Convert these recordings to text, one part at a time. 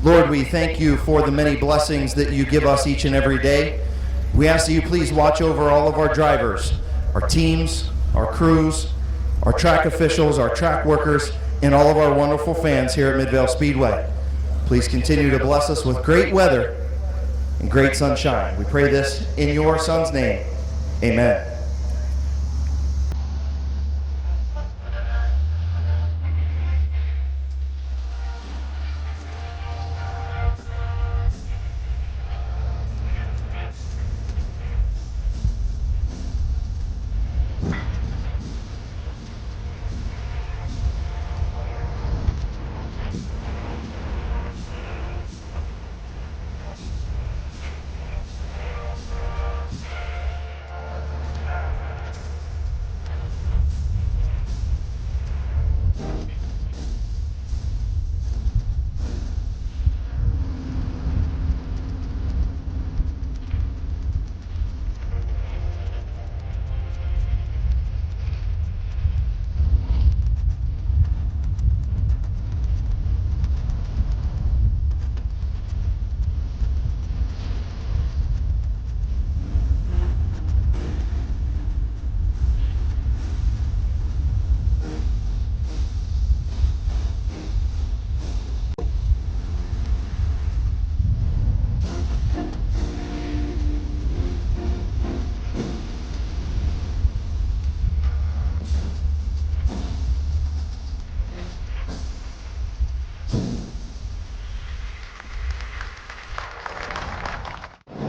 Lord, we thank you for the many blessings that you give us each and every day. We ask that you please watch over all of our drivers, our teams, our crews, our track officials, our track workers, and all of our wonderful fans here at Midvale Speedway. Please continue to bless us with great weather and great sunshine. We pray this in your Son's name. Amen.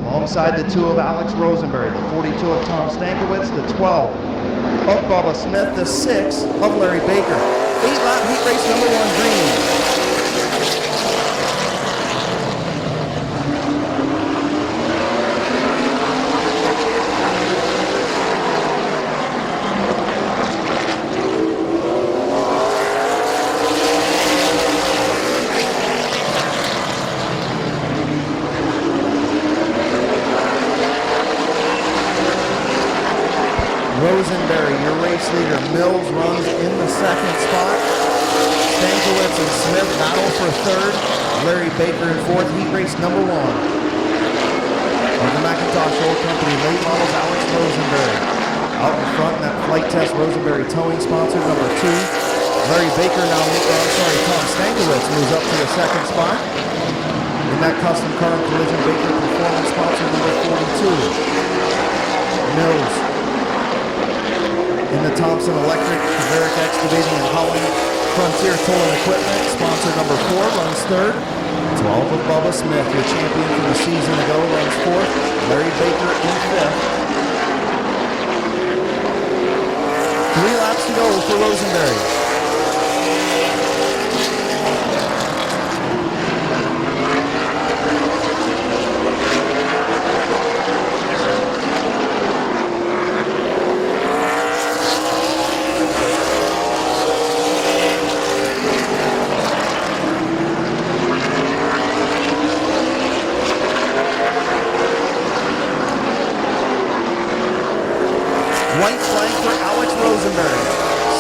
Alongside the 2 of Alex Rosenberry, the 42 of Tom Stankiewicz, the 12 of Bubba Smith, the 6 of Larry Baker. 8-lap heat race number 1 green. Rosenberry, your race leader. Mills runs in the 2nd spot. Stankiewicz and Smith battle for 3rd. Larry Baker in 4th, heat race number 1. On the McIntosh Oil Company late models, Alex Rosenberry. Out in front in that flight test, Rosenberry towing sponsor number 2. Larry Baker now, Tom Stankiewicz moves up to the 2nd spot. In that custom car and collision, Baker performance sponsor number 42. Mills. In the Thompson Electric, Kaverick Excavating and Hauling Frontier Tolling Equipment, sponsor number 4, runs 3rd. 12 of Bubba Smith, your champion from the season ago, runs 4th. Larry Baker in 5th. 3 laps to go for Rosenberry. White flag for Alex Rosenberry.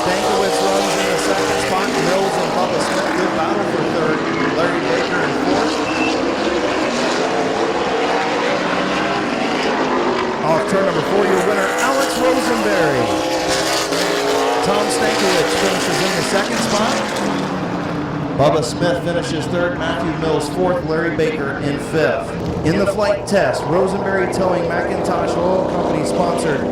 Stankiewicz runs in the 2nd spot. Mills and Bubba Smith, good battle for 3rd. Larry Baker in 4th. Off turn number 4, your winner, Alex Rosenberry. Tom Stankiewicz finishes in the 2nd spot. Bubba Smith finishes 3rd. Matthew Mills 4th. Larry Baker in 5th. In the flight test, Rosenberry Towing McIntosh Oil Company sponsored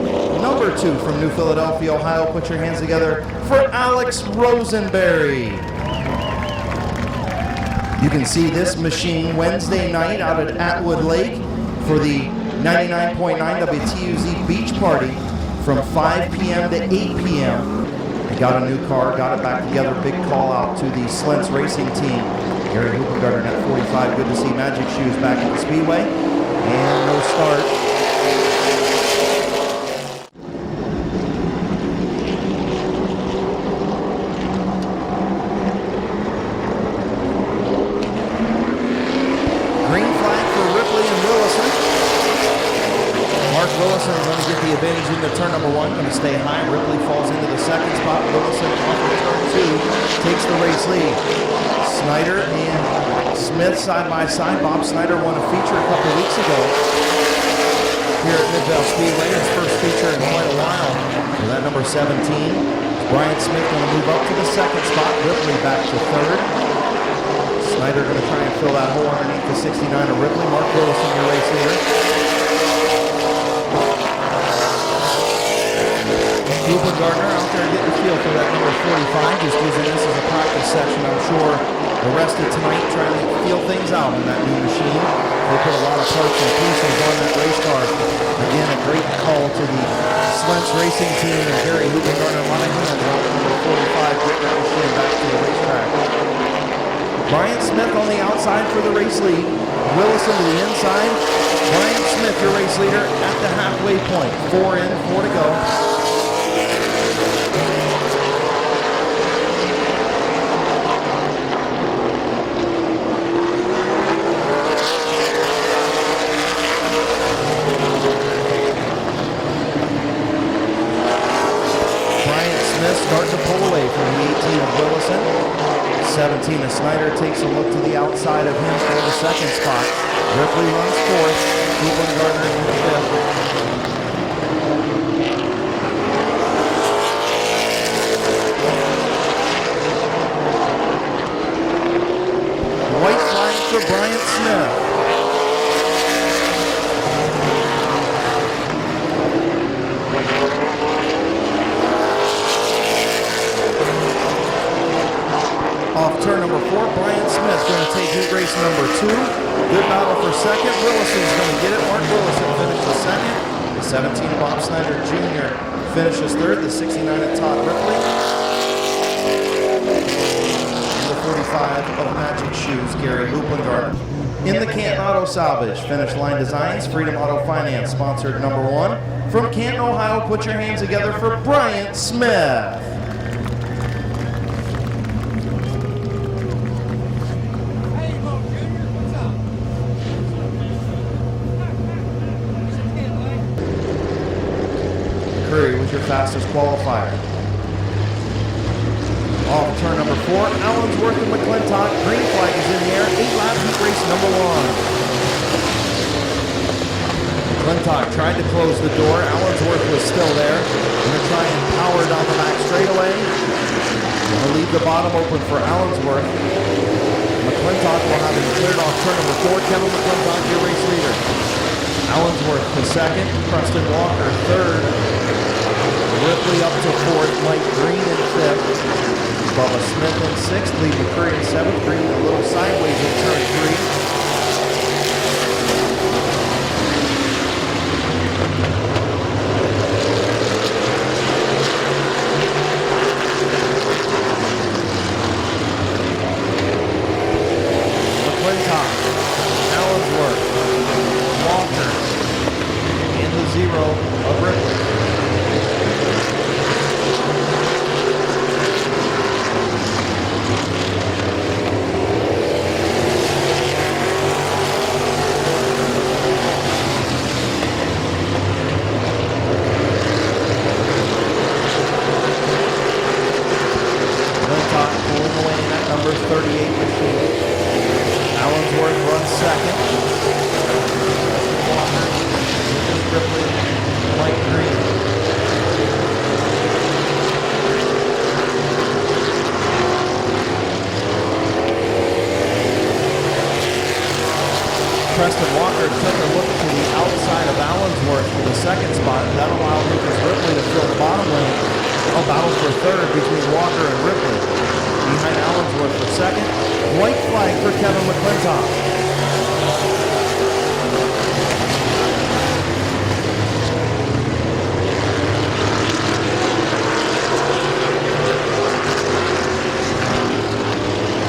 number 2 from New Philadelphia, Ohio. Put your hands together for Alex Rosenberry. You can see this machine Wednesday night out at Atwood Lake for the 99.9 WTUZ Beach Party from 5 p.m. to 8 p.m. They got a new car, got it back together. Big call out to the Slents Racing team. Gary Hoopengarter at 45. Good to see Magic Shoes back at the Speedway. And no start. Willison going to get the advantage into turn number 1. Going to stay high. Ripley falls into the 2nd spot. Willison off the turn takes the race lead. Snyder and Smith side by side. Bob Snyder won a feature a couple weeks ago here at Mid-Vale Speedway. His first feature in quite a while. So that number 17. Brian Smith going to move up to the second spot. Ripley back to third. Snyder going to try and fill that hole underneath the 69 of Ripley. Mark Wilson, your race leader. Cooper Gardner out there getting a feel for that number 45, just using this as a practice section. I'm sure the rest of tonight trying to feel things out in that new machine. They put a lot of parts and pieces on that race car. Again, a great call to the Slents Racing team and Gary Cooper Gardner a lot of hands on number 45, getting that machine back to the racetrack. Brian Smith on the outside for the race lead. Willison to the inside. Brian Smith, your race leader, at the halfway point. 4 in, 4 to go. Starting to pull away from the 18 of Willison. 17 of Snyder takes a look to the outside of him for the second spot. Ripley runs fourth. Cleveland Gardner in fifth. White flag for Brian Smith. Off turn number 4, Brian Smith going to take heat race number 2. Good battle for second. Willison's going to get it. Mark Willison finishes second. The 17 Bob Snyder Jr. finishes third. The 69 of Todd Ripley. And the 45 of Magic Shoes, Gary Hoopengarten. In the Canton Auto Salvage, Finish Line Designs, Freedom Auto Finance, sponsored number 1. From Canton, Ohio, put your hands together for Brian Smith. Curry was your fastest qualifier. Off turn number 4, Allensworth and McClintock. Green flag is in the air. 8-lap heat race number 1. McClintock tried to close the door. Allensworth was still there. Going to try and power down the back straightaway. Going to leave the bottom open for Allensworth. McClintock will have him cleared off turn number 4. Kevin McClintock, your race leader. Allensworth to second. Preston Walker third. Ripley up to 4th, Mike Green in 5th, Bubba Smith in 6th, Lee McCurry in 7th, Green a little sideways in turn 3. McClintock, Allensworth, Walker, and the 0 of Ripley. Pulling away in that number 38 machine. Allensworth runs second. Walker, Ripley, Mike Green. Preston Walker took a look to the outside of Allensworth for the second spot. That allowed Lucas Ripley to fill the bottom lane. A battle for third between Walker and Ripley. Behind Allensworth for second. White flag for Kevin McClintock.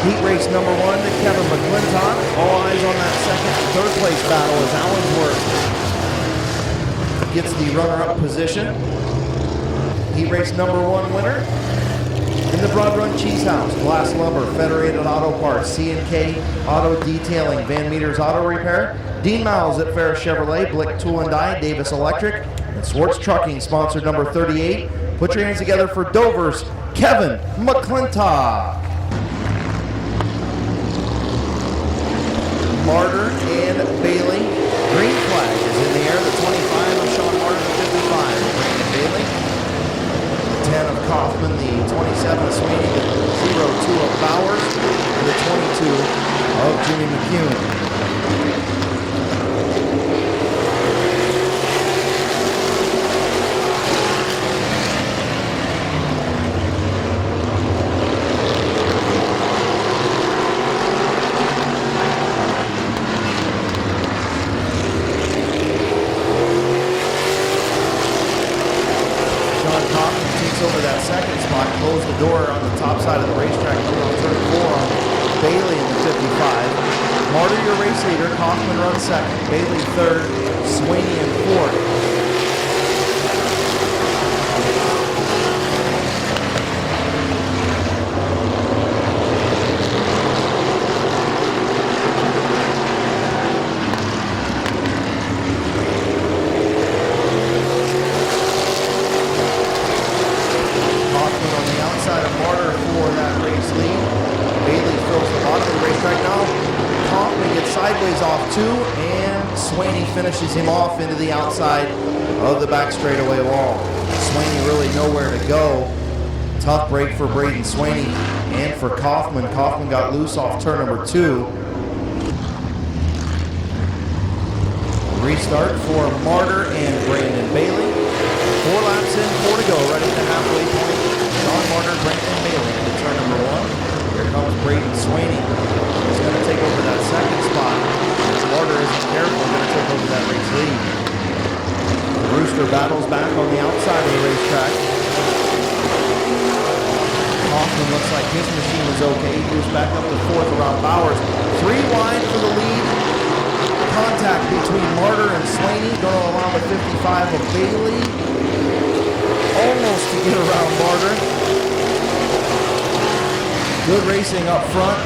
Heat race number 1 to Kevin McClintock. All eyes on that second and third place battle as Allensworth gets the runner-up position. Heat race number 1 winner in the Broad Run Cheese House, Glass Lumber, Federated Auto Parts, C&K Auto Detailing, Van Meters Auto Repair, Dean Miles at Ferris Chevrolet, Blick Tool and Die, Davis Electric, and Swartz Trucking, sponsored number 38. Put your hands together for Dover's Kevin McClintock. Martyr and Bailey. Green flag is in the air. The 25 of Sean Martyr, the 55 of Brandon Bailey. The 10 of Kaufman, the 27 of Sweeney, the 02 of Bowers, and the 22 of Jimmy McCune. Over that second spot, close the door on the top side of the racetrack, coming off turn 4 on Bailey in the 55. Martyr, your race leader. Kaufman runs second. Bailey third. Sweeney in fourth. Sideways off 2, and Sweeney finishes him off into the outside of the back straightaway wall. Sweeney really nowhere to go. Tough break for Braden Sweeney and for Kaufman. Kaufman got loose off turn number 2. Restart for Martyr and Brandon Bailey. 4 laps in, 4 to go, right at the halfway point. Sean Martyr, Brandon Bailey into turn number 1. Here comes Braden Sweeney. He's going to take over that second spot. Martyr isn't careful, going to take over that race lead. The Rooster battles back on the outside of the racetrack. Kaufman looks like his machine is okay. He moves back up to 4th around Bowers. 3 wide for the lead. Contact between Martyr and Sweeney. Going to allow the 55 of Bailey. Almost to get around Martyr. Good racing up front.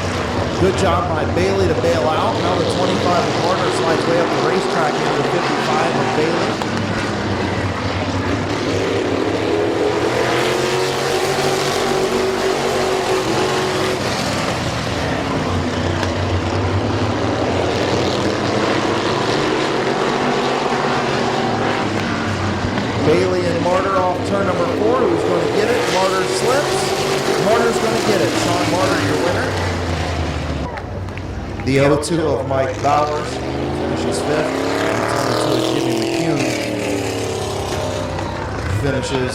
Good job by Bailey to bail out. Now the 25 of Martyr slides way up the racetrack into the 55 of Bailey. Bailey and Martyr off turn number 4. Who's going to get it? Martyr slips. Martyr's going to get it. Sean Martyr, your winner. The 02 of Mike Bowers finishes 5th. The 22 of Jimmy McCune finishes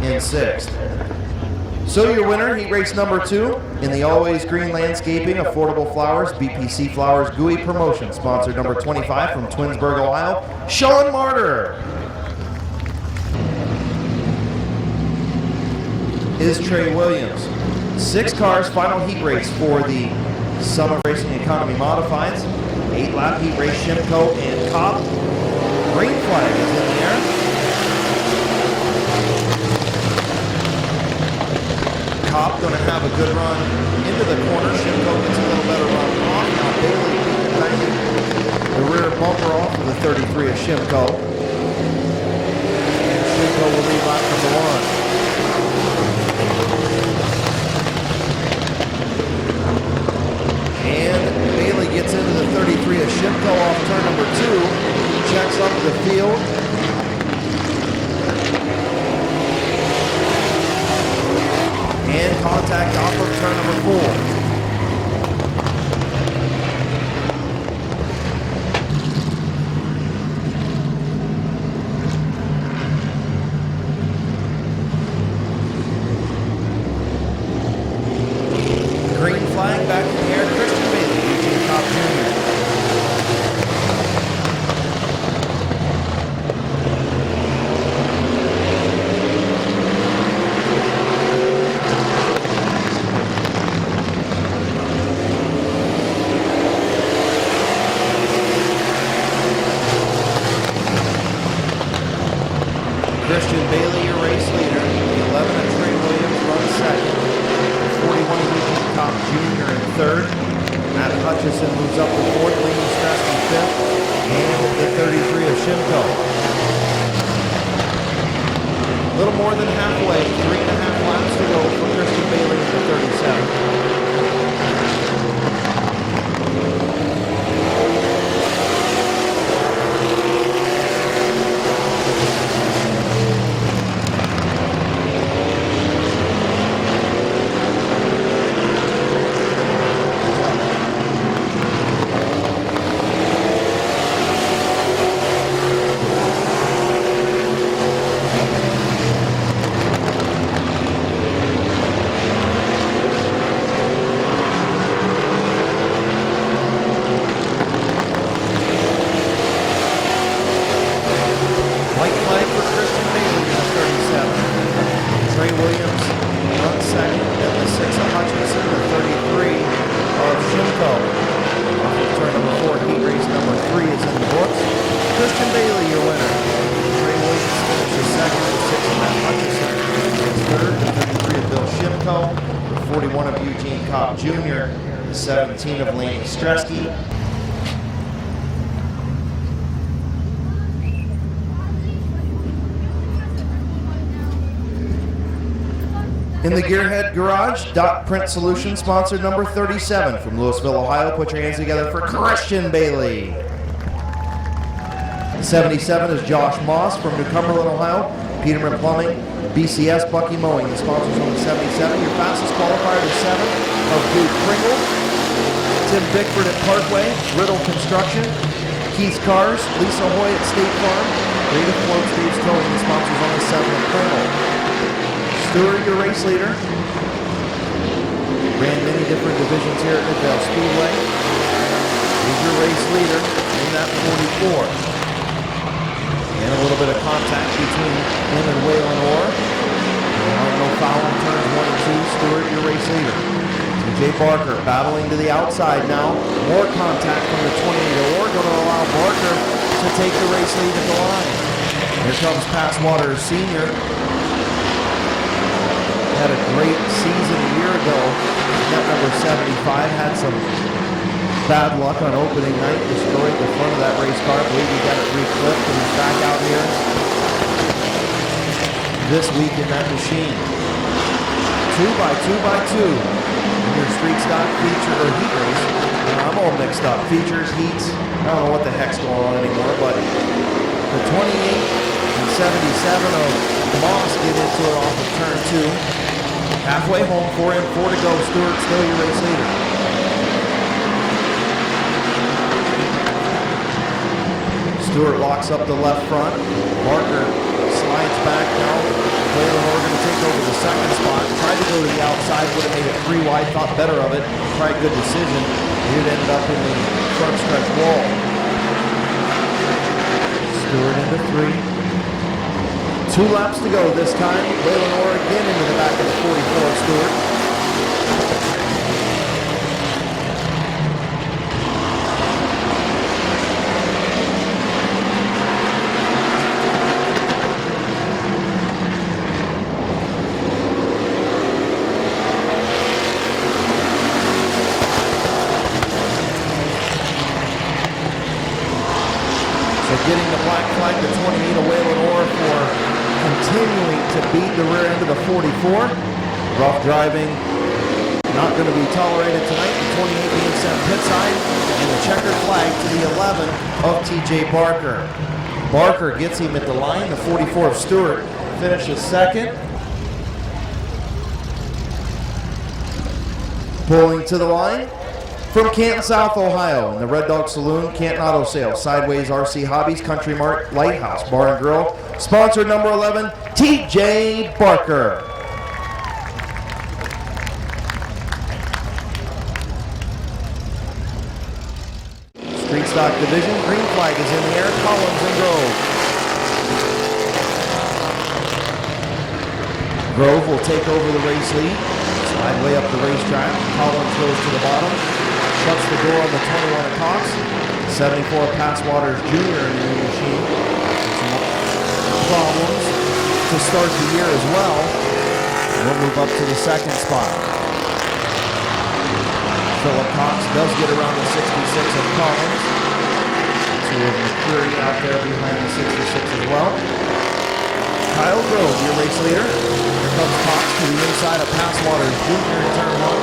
in 6th. So your winner, heat race number 2 in the Always Green Landscaping, Affordable Flowers, BPC Flowers, GUI Promotion, sponsor number 25 from Twinsburg, Ohio, Sean Martyr. Is Trey Williams. 6 cars, final heat race for the Summer Racing Economy Modifieds. 8-lap heat race, Shimko and Kopp. Green flag is in the air. Kopp going to have a good run into the corner. Shimko gets a little better run off. Now Bailey banging the rear bumper off of the 33 of Shimko. And Shimko will lead lap number 1. And Bailey gets into the 33 of Shimko off turn number 2. Checks up the field. And contact off of turn number 4. Green flag back in the air. Christian Bailey, Eugene Kopp Jr. Christian Bailey, your race leader. The 11 of Trey Williams runs second. The 41 Eugene Kopp Jr. in third. Matt Hutchison moves up to fourth. Lee Stress in fifth. And the 33 of Shimko. more than halfway. 3.5 laps to go for Christian Bailey in the 37. White flag for Christian Bailey in the 37. Trey Williams runs second. Then the 6 of Hutchinson, the 33 of Shimko. Off of turn number 4, heat race number 3 is in the books. Christian Bailey, your winner. Trey Williams finishes second. The 6 of Matt Hutchinson is third. The 53 of Bill Shimko. The 41 of Eugene Kopp Jr. The 17 of Laney Stresky. In the Gearhead Garage, Dot Print Solutions, sponsored number 37 from Louisville, Ohio. Put your hands together for Christian Bailey. 77 is Josh Moss from New Cumberland, Ohio. Peterman Plumbing, BCS, Bucky Mowing, the sponsors on the 77. Your fastest qualifier is 7 of Duke Pringle. Tim Bickford at Parkway, Riddle Construction, Keith Cars, Lisa Hoy at State Farm, Rita Float, Steve's Towing, the sponsors on the 7 of Pringle. Stewart, your race leader. Ran many different divisions here at Midvale Speedway. He's your race leader in that 44. And a little bit of contact between him and Waylon Orr. No foul in turns 1 and 2. Stewart, your race leader. TJ Barker battling to the outside now. More contact from the 28 Orr. Going to allow Barker to take the race lead at the line. Here comes Passwater Sr. Had a great season a year ago. Net number 75 had some bad luck on opening night, destroyed the front of that race car. I believe he got it reclipped and he's back out here this week in that machine. 2x2x2 in your street stock feature or heat race. I'm all mixed up. Features, heats, I don't know what the heck's going on anymore, but the 28 and 77 of Moss get into it off of turn 2. Halfway home for him, 4 to go. Stewart, still your race leader. Stewart locks up the left front. Barker slides back now. Waylon Orr going to take over the second spot. Tried to go to the outside, would have made it 3 wide, thought better of it. Probably a good decision. It ended up in the front stretch wall. Stewart into 3. 2 laps to go this time. Waylon Orr again into the back of the 44 Stewart. So getting the black flag, the 28 of Waylon Orr for continuing to beat the rear end of the 44. Rough driving not going to be tolerated tonight. The 28 being sent pit side and the checkered flag to the 11 of TJ Barker. Barker gets him at the line. The 44 of Stewart finishes second. Pulling to the line from Canton, South Ohio, in the Red Dog Saloon, Canton Auto Sales, Sideways RC Hobbies, Country Mart, Lighthouse Bar and Grill. Sponsor number 11, TJ Barker. Street Stock Division, green flag is in the air, Collins and Grove. Grove will take over the race lead, slide way up the racetrack. Collins goes to the bottom, shuts the door on the 21 of Cox. 74 Passwaters Jr. in the new machine. Some problems to start the year as well. We'll move up to the second spot. Philip Cox does get around the 66 of Collins. So we have McCreary out there behind the 66 as well. Kyle Grove, your race leader. Here comes Cox to the inside of Passwater Jr. in turn 1.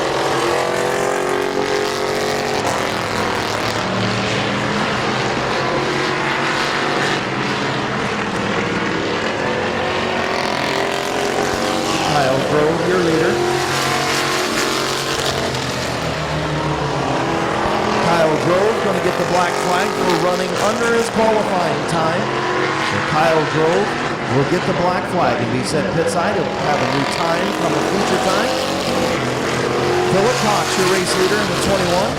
Kyle Grove, your leader. Kyle Grove going to get the black flag for running under his qualifying time. So Kyle Grove will get the black flag and be sent pit side. He'll have a new time come a future time. Philip Cox, your race leader in the 21.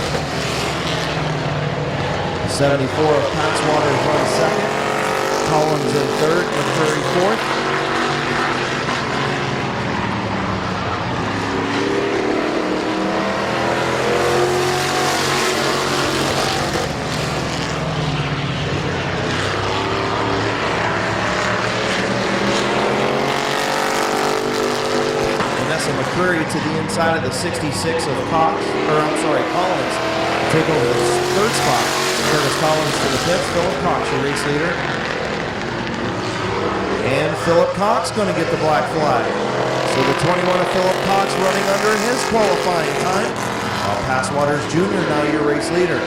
74 of Passwater runs second. Collins in third, McCurry fourth. McCurry to the inside of the 66 of Collins. Take over the third spot. Curtis Collins to the fifth. Philip Cox, your race leader. And Philip Cox going to get the black flag. So the 21 of Philip Cox running under his qualifying time. Passwaters Jr. now your race leader.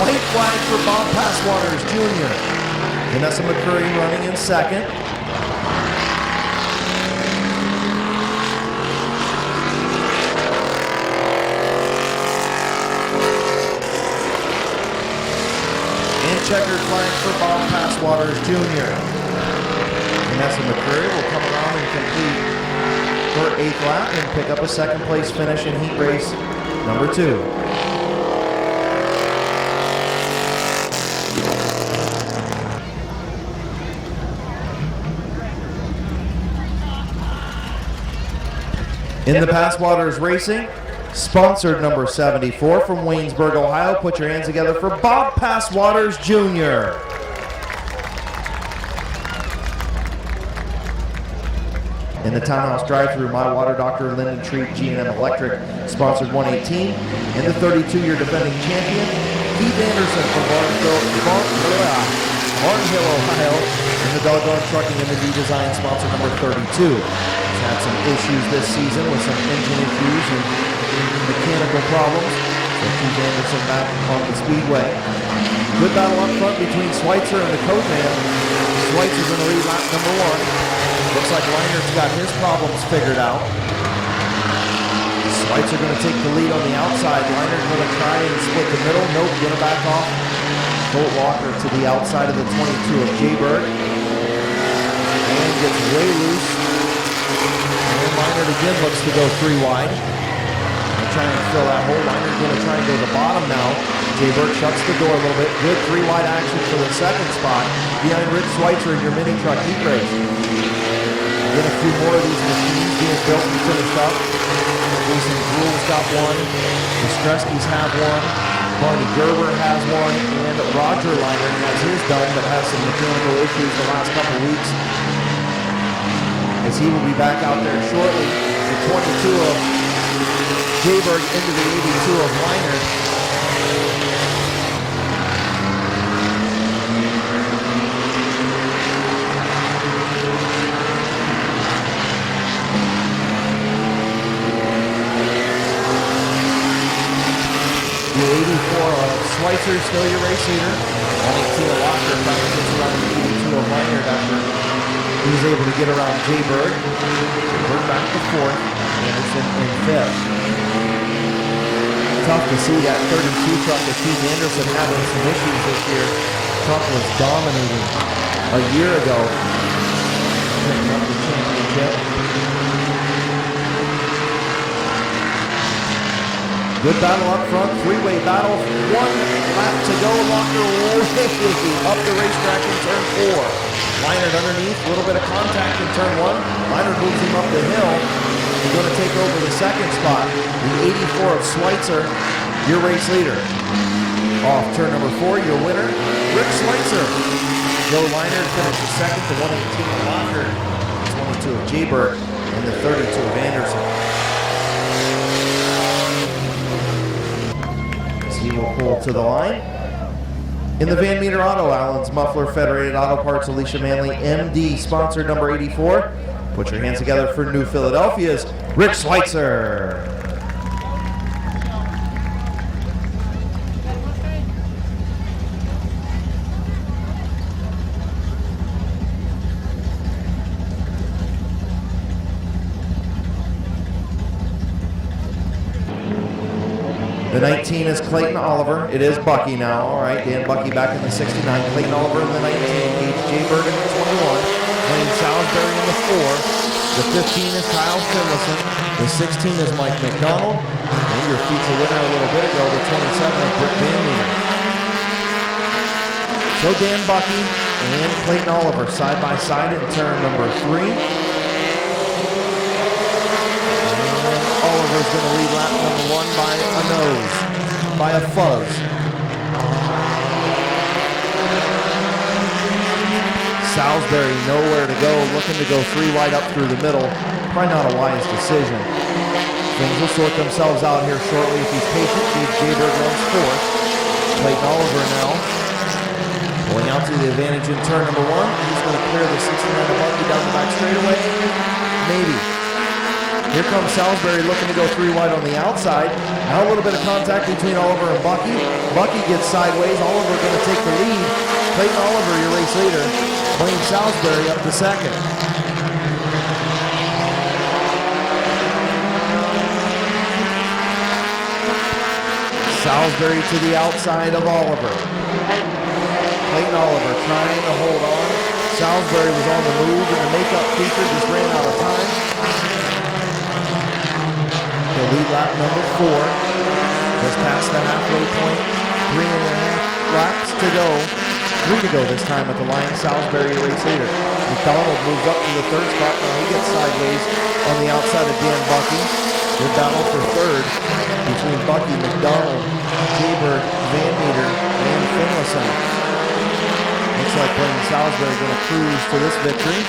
White flag for Bob Passwaters Jr. Vanessa McCurry running in second. And checkered flag for Bob Passwaters Jr. Vanessa McCurry will come around and complete her 8th lap and pick up a second place finish in heat race number 2. In the Passwaters Racing, sponsored number 74 from Waynesburg, Ohio. Put your hands together for Bob Passwaters Jr. In the Townhouse Drive-Thru, My Water Doctor, Linden Treat, G&M Electric, sponsored 118. And the 32-year defending champion, Keith Anderson from Barnhill, Ohio. In the Doggone Trucking and the D-Design, sponsor number 32. Had some issues this season with some engine issues and mechanical problems. So Keith Anderson back on the speedway. Good battle up front between Schweitzer and the code man. Schweitzer's in the lead lap number 1. Looks like Reinert's got his problems figured out. Schweitzer going to take the lead on the outside. Reinert's going to try and split the middle. Nope, going to back off. Colt Walker to the outside of the 22 of Jayberg. And gets way loose. Leinert again looks to go 3 wide. They're trying to fill that hole. Leinert's going to try and go to the bottom now. Jayberg shuts the door a little bit. Good 3 wide action for the second spot behind Rich Schweitzer in your mini truck heat race. Get a few more of these machines being built and finished up. Jason Gruel's got one. The Streskies have one. Barney Gerber has one. And Roger Leinert has his done, but has some mechanical issues the last couple weeks. As he will be back out there shortly. The 22 of Jayberg into the 82 of Leinert. The 84 of Schweitzer, still your race leader. 118 of Locker finally gets around the 82 of Leinert after he's able to get around Jayberg. Jayberg back to 4th. Anderson in 5th. Tough to see that 32 truck of Keith Anderson having some issues this year. Truck was dominating a year ago. Picking up the championship. Good battle up front, 3-way battle, 1 lap to go. Locker way up the racetrack in turn 4. Leinert underneath, a little bit of contact in turn 1. Leinert moves him up the hill. He's going to take over the second spot. The 84 of Schweitzer your race leader. Off turn number 4, your winner, Rick Schweitzer. Joe Leinert finishes second, the 118 of Locker, the 22 of G-Bird, and the 32 of Anderson. As he will pull to the line. In the Van Meter Auto, Allen's Muffler, Federated Auto Parts, Alicia Manley, MD, sponsor number 84. Put your hands together for New Philadelphia's Rick Schweitzer. The 19 is Clayton Oliver. It is Bucky now. All right, Dan Bucky back in the 69. Clayton Oliver in the 19. Gage J. Bird in the 21. Wayne Salisbury in the 4. The 15 is Kyle Finlayson. The 16 is Mike McDonald. And your pizza winner a little bit ago, the 27 is Britt Van Meter. So Dan Bucky and Clayton Oliver side by side in turn number 3. Oliver's going to lead lap number 1 by a nose, by a fuzz. Salisbury nowhere to go, looking to go 3 wide up through the middle. Probably not a wise decision. Things will sort themselves out here shortly if he's patient. Gage Jaybird runs 4th. Clayton Oliver now going out to the advantage in turn number 1. He's going to clear the 69 of Bucky down the back straightaway. Maybe. Here comes Salisbury looking to go 3 wide on the outside. Now a little bit of contact between Oliver and Bucky. Bucky gets sideways. Oliver going to take the lead. Clayton Oliver, your race leader. Wayne Salisbury up to second. Salisbury to the outside of Oliver. Clayton Oliver trying to hold on. Salisbury was on the move and the makeup feature just ran out of time. The lead lap number 4. Just past the halfway point. 3.5 laps to go. 3 to go this time at the line. Salisbury race leader. McDonald moves up to the 3rd spot. Now he gets sideways on the outside of Dan Bucky. Good battle for 3rd between Bucky, McDonald, Jaybird, Van Meter, and Finlayson. Looks like Wayne Salisbury going to cruise to this victory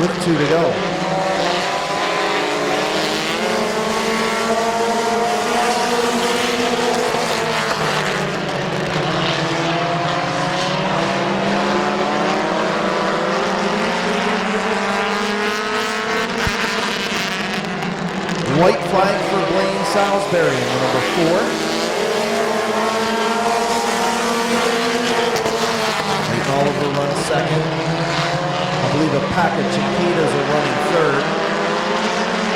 with 2 to go. White flag for Blaine Salisbury in the number 4. Clayton Oliver runs 2nd. I believe a pack of cicadas are running 3rd.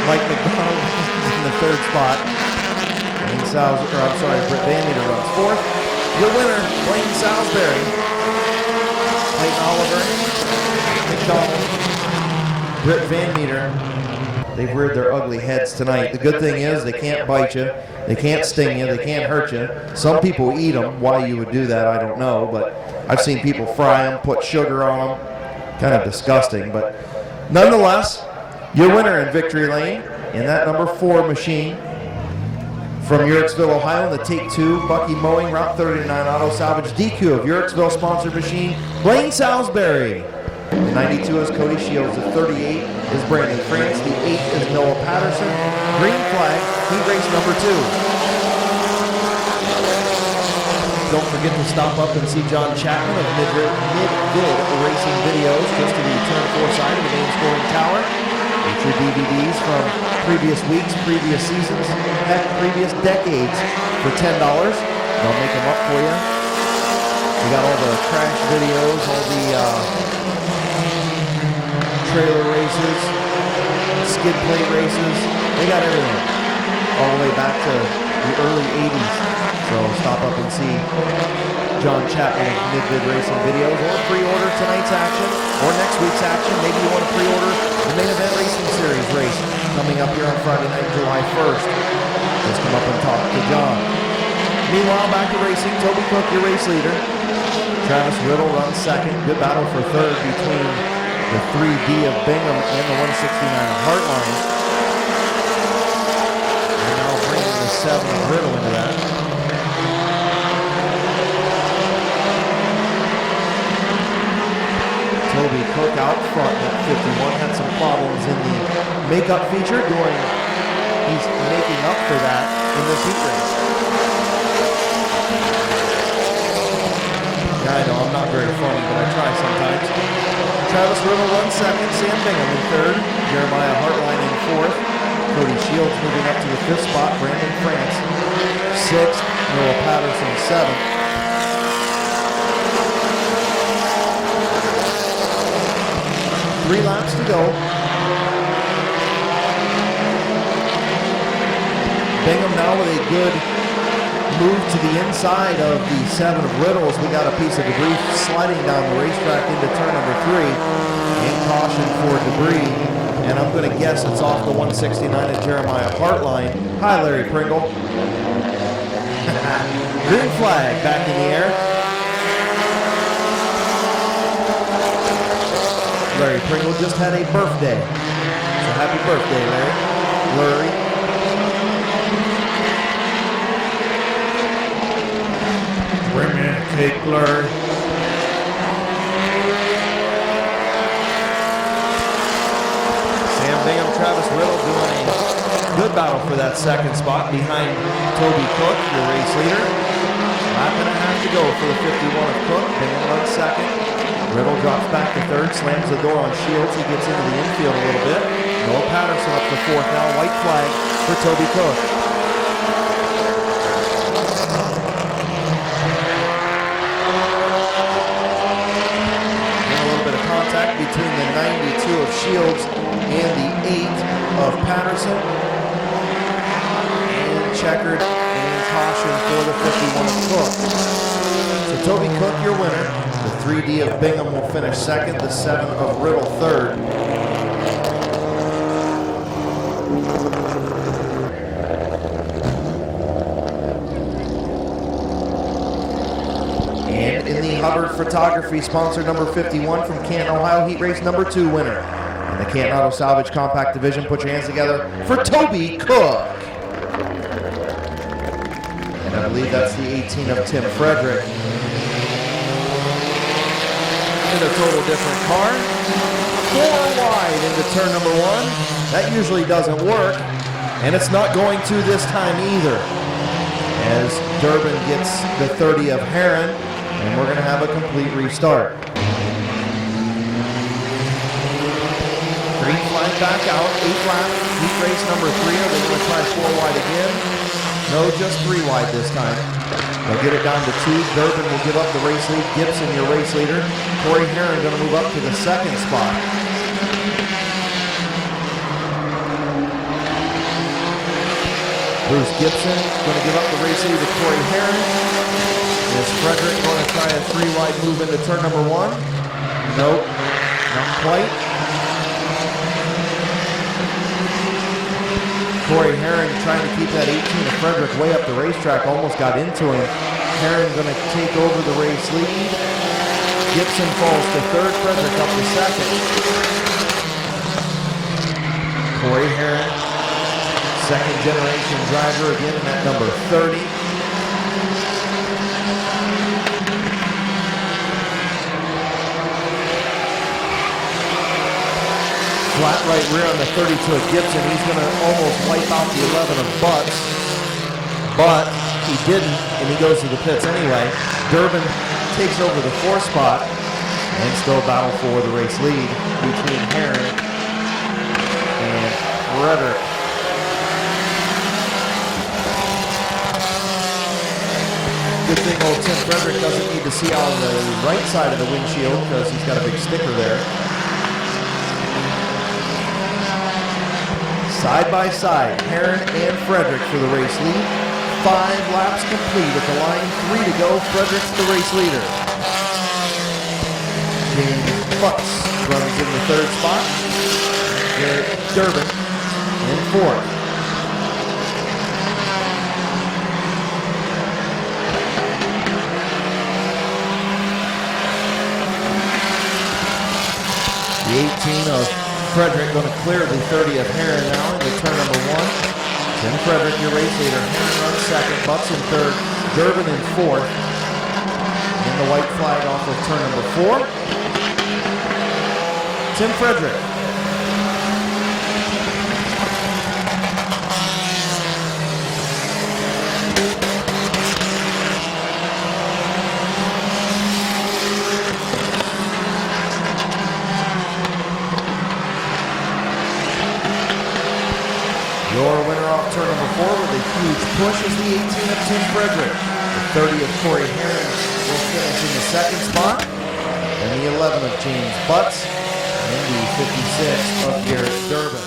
Mike McDonald in the 3rd spot. Britt Van Meter runs 4th. Your winner, Blaine Salisbury. Clayton Oliver, McDonald, Britt Van Meter. They've reared their ugly heads tonight. The good thing is they can't bite you, they can't sting you, they can't hurt you. Some people eat them. Why you would do that, I don't know, but I've seen people fry them, put sugar on them. Kind of disgusting, but nonetheless, your winner in victory lane in that number 4 machine from Yurksville, Ohio, in the Take 2 Bucky Mowing Route 39 Auto Salvage DQ of Yurksville sponsored machine, Blaine Salisbury. The 92 is Cody Shields. The 38 is Brandon France. The 8 is Noah Patterson. Green flag, heat race number 2. Don't forget to stop up and see John Chapman of Mid-Vid Racing Videos just to the turn 4 side of the main scoring tower. Get your DVDs from previous weeks, previous seasons, heck, previous decades for $10. They'll make them up for you. We got all the crash videos, all the trailer races, skid plate races. They got everything all the way back to the early 80s. So stop up and see John Chapman of Mid-Vid Racing Videos, or pre-order tonight's action or next week's action. Maybe you want to pre-order the Main Event Racing Series race coming up here on Friday night, July 1st. Just come up and talk to John. Meanwhile, back to racing. Toby Cook, your race leader. Travis Riddle runs 2nd. Good battle for 3rd between the 3D of Bingham and the 169 of Heartline. And now bringing the 7 of Riddle into that. Toby Cook out front at 51 had some problems in the makeup feature he's making up for that in this heat race. Yeah, I know, I'm not very funny, but I try sometimes. Travis Riddle runs second, Sam Bingham in third, Jeremiah Hartline in fourth, Cody Shields moving up to the 5th spot, Brandon France 6th, Noah Patterson 7th. Three laps to go. Bingham now with a good move to the inside of the 7 of Riddles. We got a piece of debris sliding down the racetrack into turn number 3. And caution for debris. And I'm going to guess it's off the 169 of Jeremiah Hartline. Hi, Larry Pringle. Green flag back in the air. Larry Pringle just had a birthday. So happy birthday, Larry. Bring me a cake, Larry. Sam Bingham, Travis Riddle doing a good battle for that second spot behind Toby Cook, your race leader. Lap and a half to go for the 51 of Cook. Bingham runs second. Riddle drops back to third, slams the door on Shields. He gets into the infield a little bit. Noah Patterson up to 4th now. White flag for Toby Cook. And a little bit of contact between the 92 of Shields and the 8 of Patterson. And checkered and caution for the 51 of Cook. So Toby Cook, your winner. The 3D of Bingham will finish second. The 7 of Riddle third. And in the Hubbard Photography, sponsor number 51 from Canton, Ohio, heat race number 2 winner. In the Canton Auto Salvage Compact Division, put your hands together for Toby Cook. And I believe that's the 18 of Tim Frederick. In a total different car. 4 wide into turn number 1. That usually doesn't work, and it's not going to this time either. As Durbin gets the 30 of Heron, and we're going to have a complete restart. Green flag back out, 8 lap, heat race number 3. Are they going to try 4 wide again? No, just 3 wide this time. They'll get it down to 2. Durbin will give up the race lead. Gibson, your race leader. Corey Heron going to move up to the 2nd spot. Bruce Gibson going to give up the race lead to Corey Heron. Is Frederick going to try a 3 wide move into turn number 1? Nope, not quite. Corey Heron trying to keep that 18 of Frederick way up the racetrack, almost got into him. Heron going to take over the race lead. Gibson falls to 3rd, Frederick up to 2nd. Corey Heron, 2nd generation driver, again at number 30. Flat right rear on the 32 of Gibson. He's going to almost wipe out the 11 of Butts, but he didn't, and he goes to the pits anyway. Durbin takes over the 4th spot, and still battle for the race lead between Heron and Frederick. Good thing old Tim Frederick doesn't need to see out on the right side of the windshield because he's got a big sticker there. Side by side, Heron and Frederick for the race lead. 5 laps complete at the line, 3 to go. Frederick's the race leader. James Butts runs in the 3rd spot. Garrett Durbin in 4th. The 18 of Frederick going to clear the 30 of Heron now into turn number 1. Tim Frederick, your race leader. Heron runs second, Butts in third, Durbin in fourth. And the white flag off of turn number 4. Tim Frederick. Your winner off turn number 4 with a huge push is the 18 of Tim Frederick. The 30 of Corey Heron will finish in the second spot. And the 11 of James Butts. And the 56 of Garrett Durbin.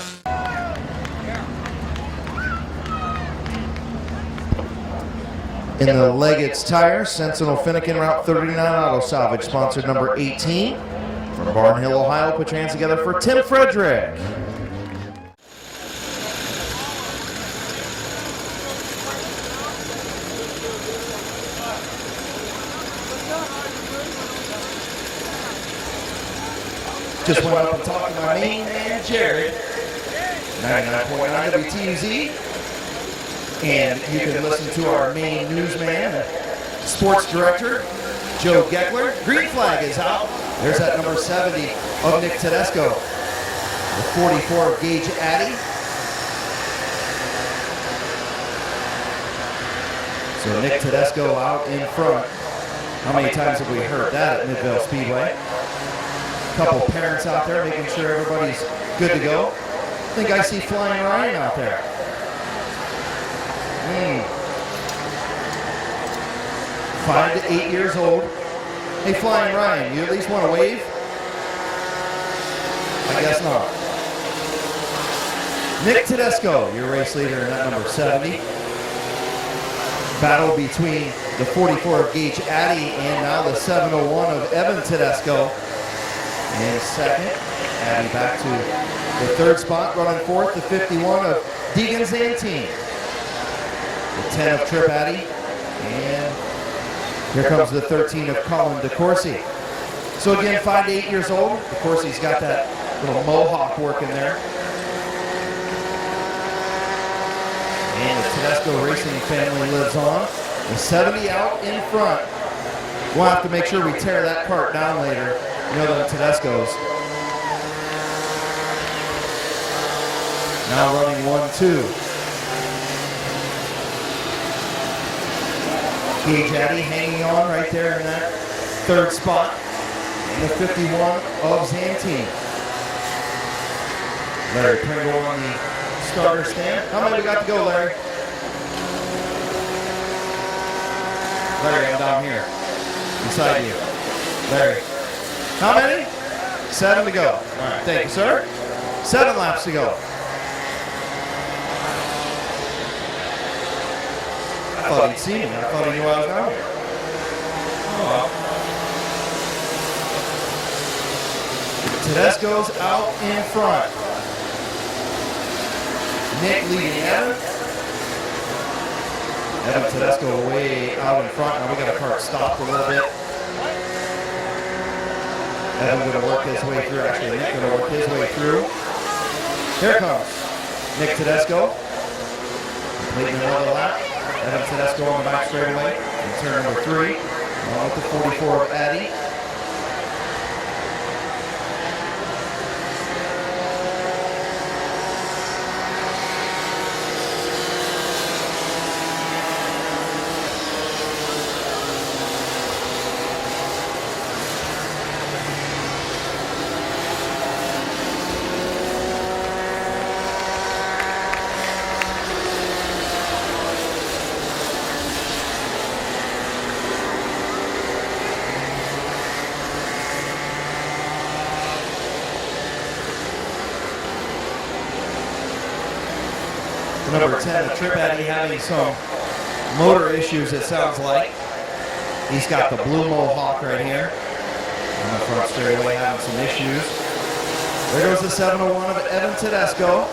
In the Leggett's Tire, Sentinel Finnegan Route 39 Auto Salvage, sponsored number 18. From Barnhill, Ohio, put your hands together for Tim Frederick. Just went up and talked to my main man, Jared, 99.9 WTUZ. And you can listen to our main newsman, sports director, Joe Geckler. Green flag is out. There's that number 70 of Nick Tedesco. The 44 of Gage Addy. So Nick Tedesco out in front. How many times have we heard that at Midvale Speedway? A couple parents out there making sure everybody's good to go. I think I see Flying Ryan out there. 5 to 8 years old. Hey, Flying Ryan, you at least want to wave? I guess not. Nick Tedesco, your race leader in that number 70. Battle between the 44 of Gage Addy and now the 701 of Evan Tedesco. And second, Addy back to the third spot, running fourth, the 51 of Deegan Zantine. The 10 of Trip Addy. And here comes the 13 of Colin DeCourcy. So again, 5 to 8 years old. DeCourcy's got that little mohawk working there. And the Tedesco Racing family lives on. The 70 out in front. We'll have to make sure we tear that cart down later. You know the Tedescos. Now running 1-2. Gage Addy hanging on right there in that third spot. And the 51 of Zantine. Larry Pringle on the starter stand. How many we got to go, Larry? Larry, I'm down here. Beside you. Larry. How many? 7 to go. All right, thank you, sir. 7 laps to go. I thought he'd seen me. I thought he knew I was down here. Oh, well. Tedesco's out in front. Nick leading Evan. Evan Tedesco way out in front. Now we got a cart stopped a little bit. Evan going to work his way through. Actually, Nick going to work his way through. Here comes Nick Tedesco. Completing another lap. Evan Tedesco on the back straightaway in turn number 3. Along with the 44 of Addy. Number 10, the Trip Addy having some motor issues, it sounds like. He's got the blue mohawk right here. On the front straightaway having some issues. There goes the 701 of Evan Tedesco.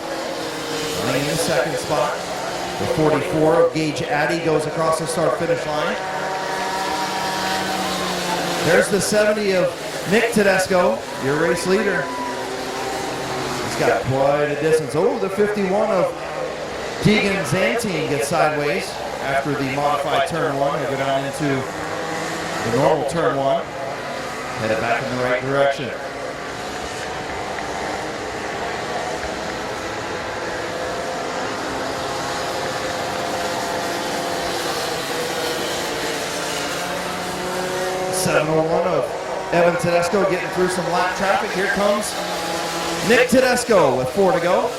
Running in the second spot. The 44 of Gage Addy goes across the start-finish line. There's the 70 of Nick Tedesco, your race leader. He's got quite a distance. Oh, the 51 of Deegan Zantine gets sideways after the modified turn one. They go down into the normal turn one. Headed back in the right direction. .701 of Evan Tedesco getting through some lap traffic. Here comes Nick Tedesco with 4 to go.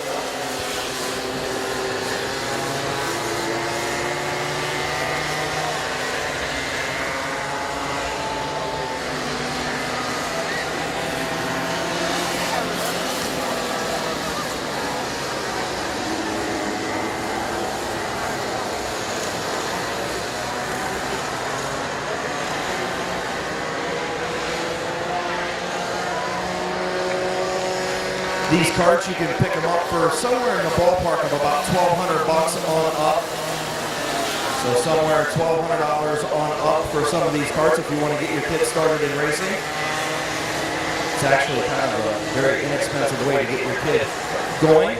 These carts, you can pick them up for somewhere in the ballpark of about $1,200 on up. So somewhere $1,200 on up for some of these carts if you want to get your kids started in racing. It's actually kind of a very inexpensive way to get your kid going.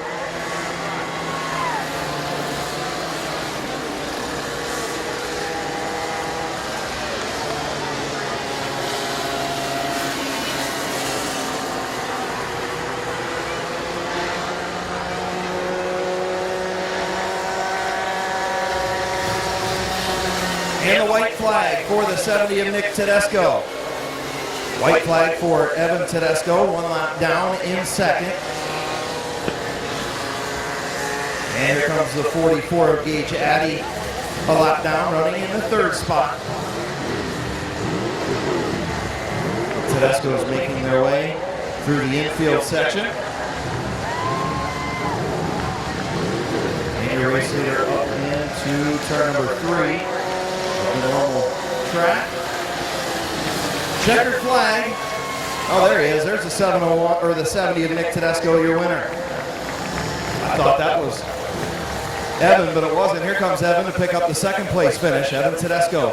And the white flag for the 70 of Nick Tedesco. White flag for Evan Tedesco, 1 lap down in second. And here comes the 44 of Gage Addy, a lap down, running in the 3rd spot. Tedesco's making their way through the infield section. And your race leader up into turn number 3. The normal track. Checkered flag. Oh, there he is. There's the 701 or the 70 of Nick Tedesco, your winner. I thought that was Evan, but it wasn't. Here comes Evan to pick up the 2nd place finish. Evan Tedesco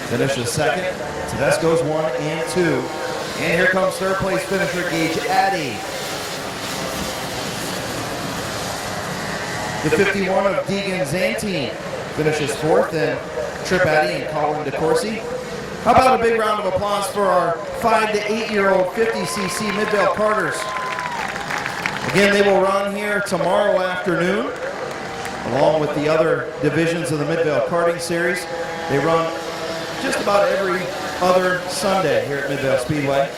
finishes 2nd. Tedesco's 1 and 2. And here comes 3rd place finisher Gage Addy. The 51 of Deegan Zantine finishes 4th, and Trip Addy and Colin DeCourcy. How about a big round of applause for our 5 to 8-year-old 50cc Midvale karters. Again, they will run here tomorrow afternoon, along with the other divisions of the Midvale Karting Series. They run just about every other Sunday here at Midvale Speedway.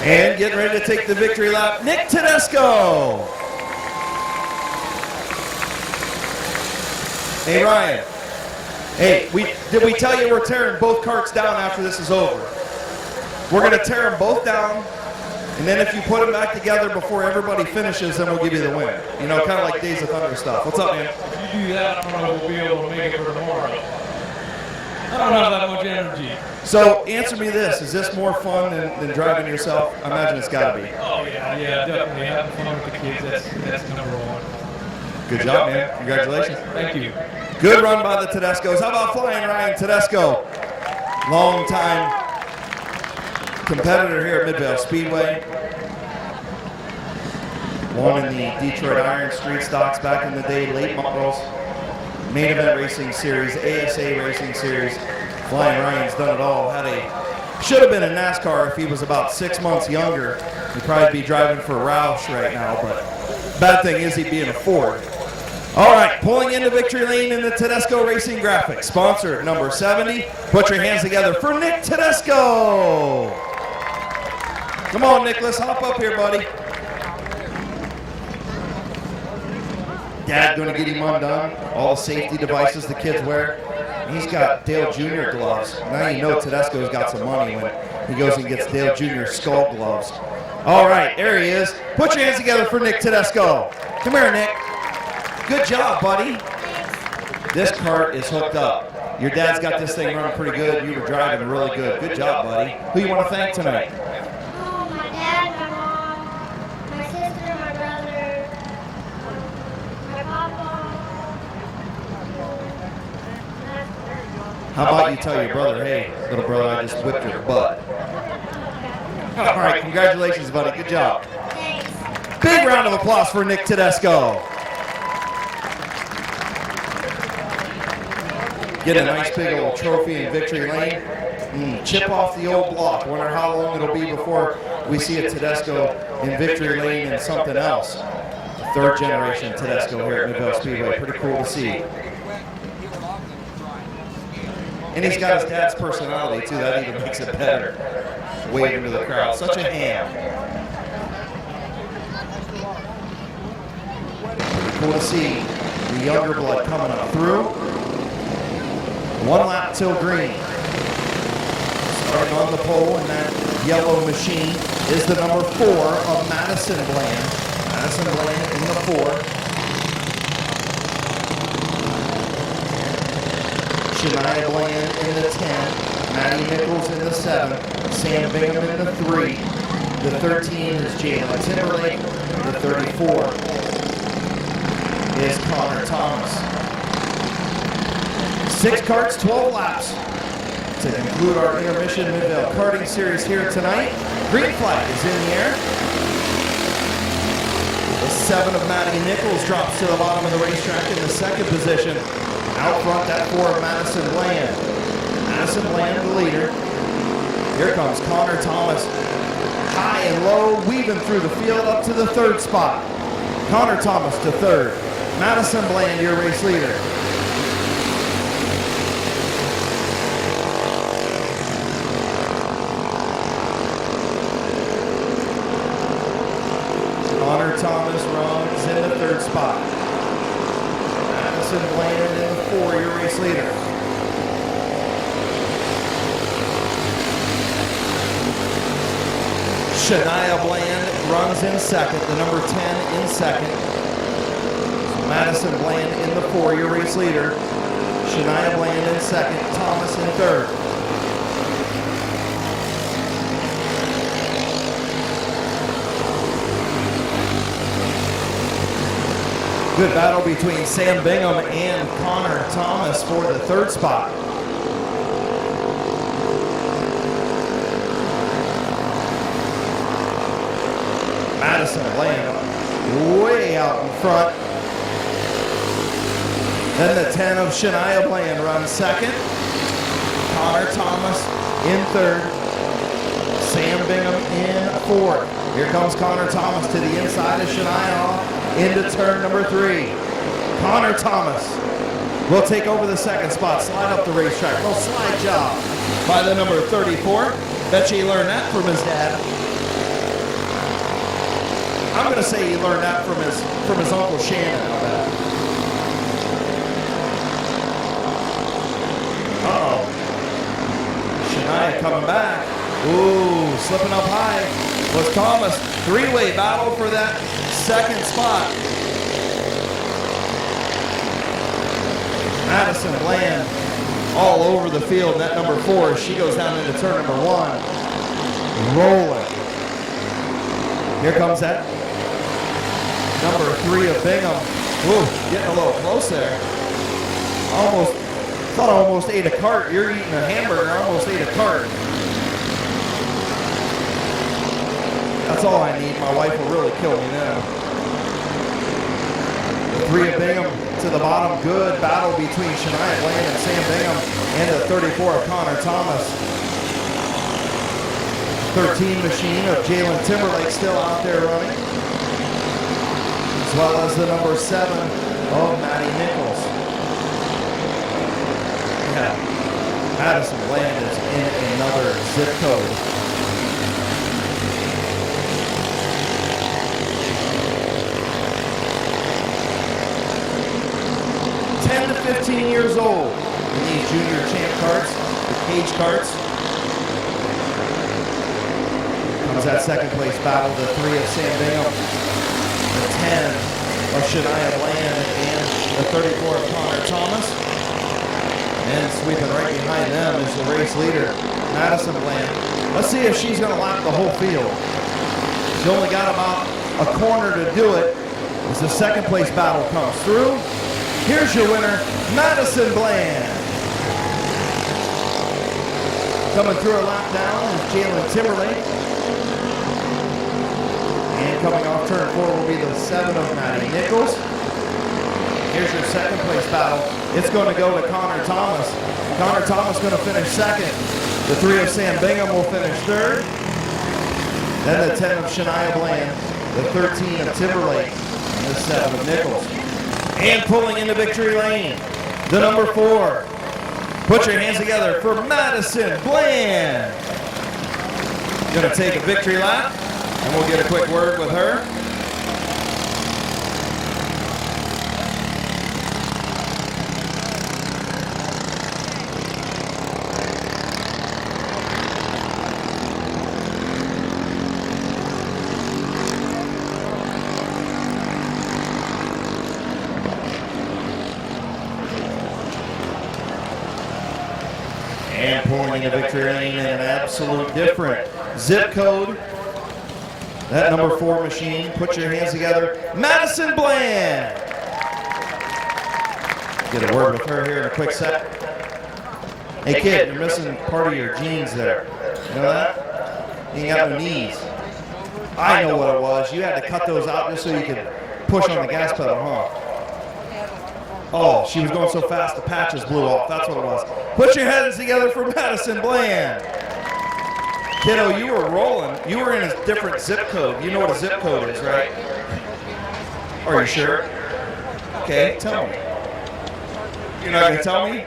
And getting ready to take the victory lap, Nick Tedesco. Hey, Ryan. Hey, did we tell you we're tearing both carts down after this is over? We're going to tear them both down, and then if you put them back together before everybody finishes, then we'll give you the win. You know, kind of like Days of Thunder stuff. What's up, man? If you do that, I don't know if we'll be able to make it for tomorrow. I don't have that much energy. So, answer me this. Is this more fun than driving yourself? I imagine it's got to be. Oh, yeah, definitely. Having fun with the kids, that's number one. Good job, man. Congratulations. Thank you. Good run by the Tedescos. How about Flying Ryan Tedesco? Long-time competitor here at Midvale Speedway. Won in the Detroit Iron Street Stocks back in the day, late models. Main Event Racing Series, ASA Racing Series. Flying Ryan's done it all. Should have been in NASCAR if he was about 6 months younger. He'd probably be driving for Roush right now, but bad thing is he'd be in a Ford. All right, pulling into victory lane in the Tedesco Racing Graphics, sponsor number 70. Put your hands together for Nick Tedesco. Come on, Nicholas, hop up here, buddy. Dad going to get him undone. All the safety devices the kids wear. He's got Dale Jr. gloves. Now you know Tedesco's got some money when he goes and gets Dale Jr. skull gloves. All right, there he is. Put your hands together for Nick Tedesco. Come here, Nick. Good job, buddy. This cart is hooked up. Your dad's got this thing running pretty good. You were driving really good. Good job, buddy. Who you want to thank tonight? Oh, my dad, my mom, my sister, my brother, How about you tell your brother, hey, little brother, I just whipped your butt. All right, congratulations, buddy. Good job. Thanks. Big round of applause for Nick Tedesco. Get a nice big old trophy in victory lane. Chip off the old block. Wonder how long it'll be before we see a Tedesco in victory lane and something else. Third generation Tedesco here at Mid-Vid Speedway. Pretty cool to see. And he's got his dad's personality too. That even makes it better. Waving to the crowd. Such a ham. Pretty cool to see the younger blood coming up through. 1 lap till green. Starting on the pole in that yellow machine is the number 4 of Madison Bland. Madison Bland in the 4. Shania Bland in the 10. Maddie Nichols in the 7. Sam Bingham in the 3. The 13 is Jalen Timberlake. The 34 is Connor Thomas. 6 karts, 12 laps. To conclude our intermission Midvale karting series here tonight, green flag is in the air. The 7 of Maddie Nichols drops to the bottom of the racetrack in the 2nd position. Out front, that 4 of Madison Bland. Madison Bland, the leader. Here comes Connor Thomas. High and low, weaving through the field up to the 3rd spot. Connor Thomas to 3rd. Madison Bland, your race leader. Connor Thomas runs in the 3rd spot. Madison Bland in the 4, your race leader. Shania Bland runs in 2nd, the number 10 in 2nd. Madison Bland in the 4, your race leader. Shania Bland in 2nd, Thomas in 3rd. Good battle between Sam Bingham and Connor Thomas for the 3rd spot. Madison Bland way out in front. Then the 10 of Shania Bland runs 2nd. Connor Thomas in 3rd. Sam Bingham in 4th. Here comes Connor Thomas to the inside of Shania into turn number 3. Connor Thomas will take over the 2nd spot, slide up the racetrack. Little slide job by the number 34. Bet you he learned that from his dad. I'm going to say he learned that from his Uncle Shannon. I bet. Uh-oh. Shania coming back. Ooh, slipping up high was Thomas. 3-way battle for that 2nd spot. Madison Bland all over the field. That number 4, she goes down into turn number 1. Rolling. Here comes that number 3 of Bingham. Ooh, getting a little close there. Thought I almost ate a cart. You're eating a hamburger, I almost ate a cart. That's all I need. My wife will really kill me now. The 3 of Bingham to the bottom. Good battle between Shania Bland and Sam Bingham and the 34 of Connor Thomas. 13 machine of Jalen Timberlake still out there running. As well as the number 7 of Maddie Nichols. Yeah. Madison Bland is in another zip code. 10 to 15 years old in these junior champ karts, the cage karts. Comes that 2nd place battle, the 3 of Sam Bingham, the 10 of Shania Bland, and the 34 of Connor Thomas. And sweeping right behind them is the race leader, Madison Bland. Let's see if she's going to lap the whole field. She's only got about a corner to do it as the 2nd place battle comes through. Here's your winner, Madison Bland. Coming through a lap down is Jalen Timberlake. And coming off turn 4 will be the 7 of Matty Nichols. Here's your second place battle. It's going to go to Connor Thomas. Connor Thomas going to finish second. The 3 of Sam Bingham will finish third. Then the 10 of Shania Bland, the 13 of Timberlake, and the 7 of Nichols. And pulling into victory lane, the number 4. Put your hands together for Madison Bland. Going to take a victory lap, and we'll get a quick word with her. And pulling into victory lane in an absolute different zip code. That number 4 machine, put your hands together, Madison Bland. Get a word with her here in a quick sec. Hey kid, you're missing part of your jeans there. You know that? You ain't got no knees. I know what it was. You had to cut those out just so you could push on the gas pedal, huh? Oh, she was going so fast the patches blew off. That's what it was. Put your hands together for Madison Bland. Kiddo, you were rolling. You were in a different zip code. You know what a zip code is, right? Are you sure? Okay, tell me. You're not going to tell me?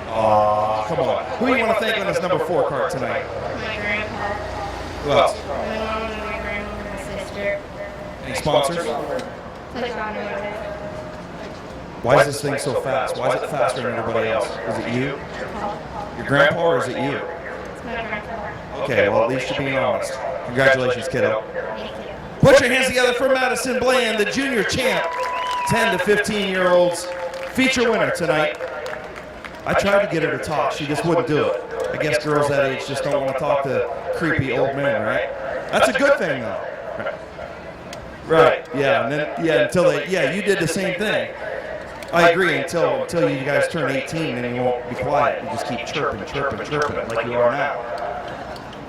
Aw, come on. Who do you want to thank on this number 4 cart tonight? My grandpa. Who else? My mom and my grandma and my sister. Any sponsors? Click on it. Why is this thing so fast? Why is it faster than everybody else? Is it you? Your grandpa, or is it you? It's my grandpa. Okay, well, at least you're being honest. Congratulations, kiddo. Thank you. Put your hands together for Madison Bland, the junior champ, 10 to 15-year-olds feature winner tonight. I tried to get her to talk. She just wouldn't do it. I guess girls that age just don't want to talk to creepy old men, right? That's a good thing, though. Right, yeah, and then, you did the same thing. I agree until you guys turn 18 and you won't be quiet. You just keep chirping like you are now.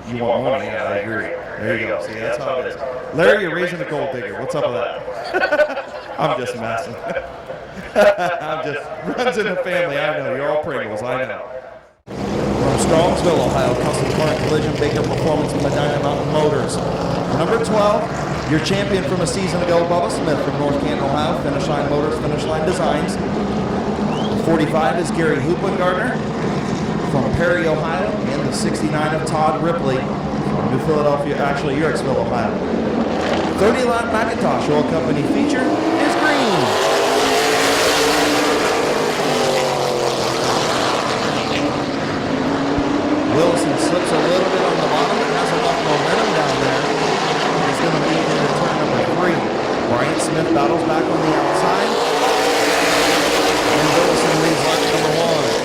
You want money, yeah, I agree. There you go. See, that's how it is. Larry, you're raising a gold digger. What's up with that? I'm just messing. I'm just, runs in the family, I know. You're all Pringles, I know. From Strongsville, Ohio, Custom Car Collision, Baker Performance, and Medina Mountain Motors. Number 12, your champion from a season ago, Bubba Smith from North Canton, Ohio, Finish Line Motors, Finish Line Designs. 45 is Gary Hoopengardner from Perry, Ohio, and the 69 of Todd Ripley from New Philadelphia, actually Yorksville, Ohio. 30 lot Macintosh Oil Company feature is green. Wilson slips a little bit on the bottom and has enough momentum down there. He's going to lead into turn number 3. Brian Smith battles back on the outside. And Wilson leads lap number 1.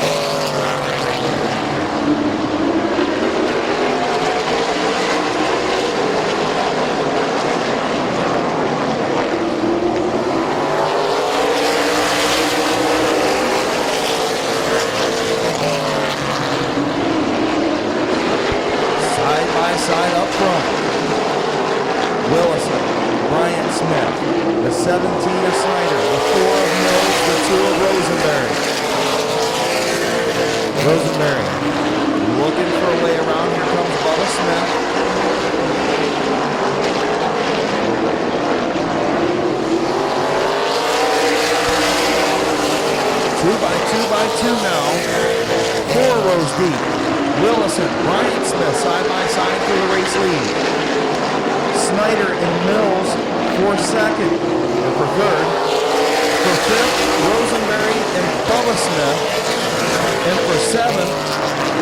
Side up front. Willison, Brian Smith, the 17 of Snyder, the 4 of Mills, the 2 of Rosenberry. Rosenberry looking for a way around. Here comes Bubba Smith. Two by two now. 4 rows deep. Willison, Brian Smith side by side for the race lead. Snyder and Mills for second, or for third. For fifth, Rosenberry and Bubba Smith. And for seventh,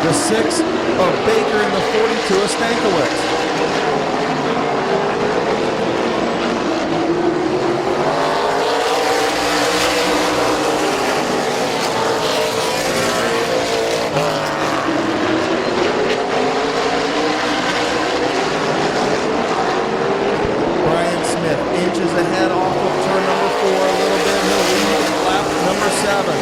the 6 of Baker and the 42 of Stankiewicz. Inches ahead off of turn number 4 a little bit. He'll lead lap number 7.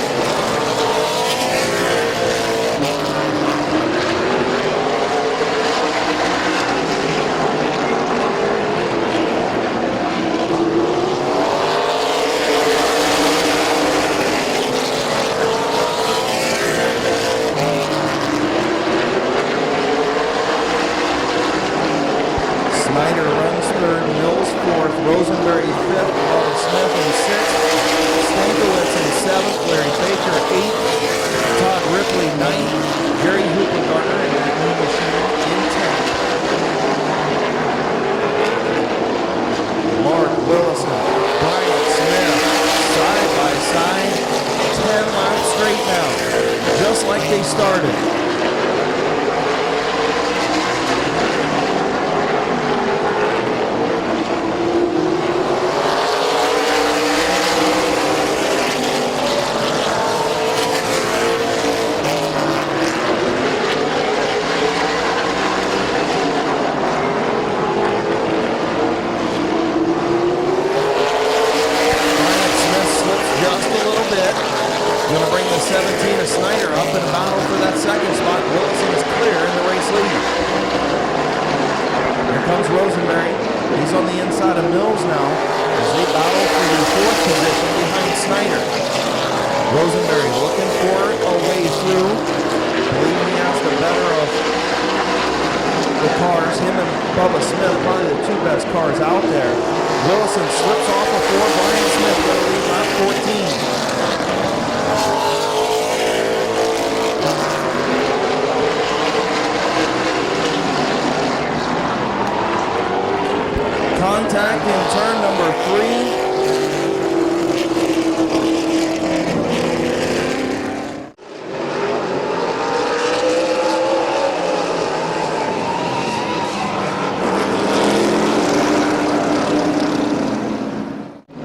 they started. Just a little bit. Going to bring the 17 of Snyder up in a battle for that second spot. Wilson is clear in the race lead. Here comes Rosenberry. He's on the inside of Mills now as they battle for the fourth position behind Snyder. Rosenberry looking for a way through. Believe he has the better of the cars. Him and Bubba Smith, probably the two best cars out there. Willison slips off before Brian Smith going to lead lap 14. Contact in turn number 3.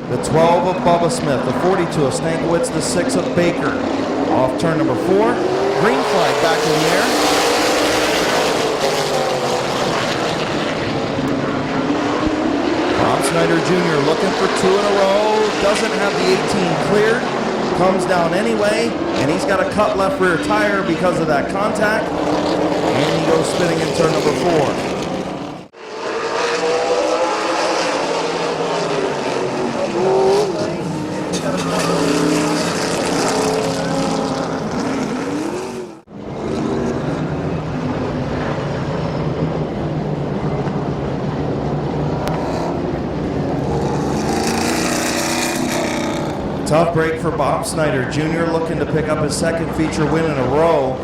The 12 of Bubba Smith, the 42 of Stankiewicz, the 6 of Baker. Off turn number 4. Green flag back in the air. Bob Snyder Jr. looking for 2 in a row. Doesn't have the 18 cleared. Comes down anyway, and he's got a cut left rear tire because of that contact. And he goes spinning in turn number 4. Tough break for Bob Snyder Jr. looking to pick up his second feature win in a row.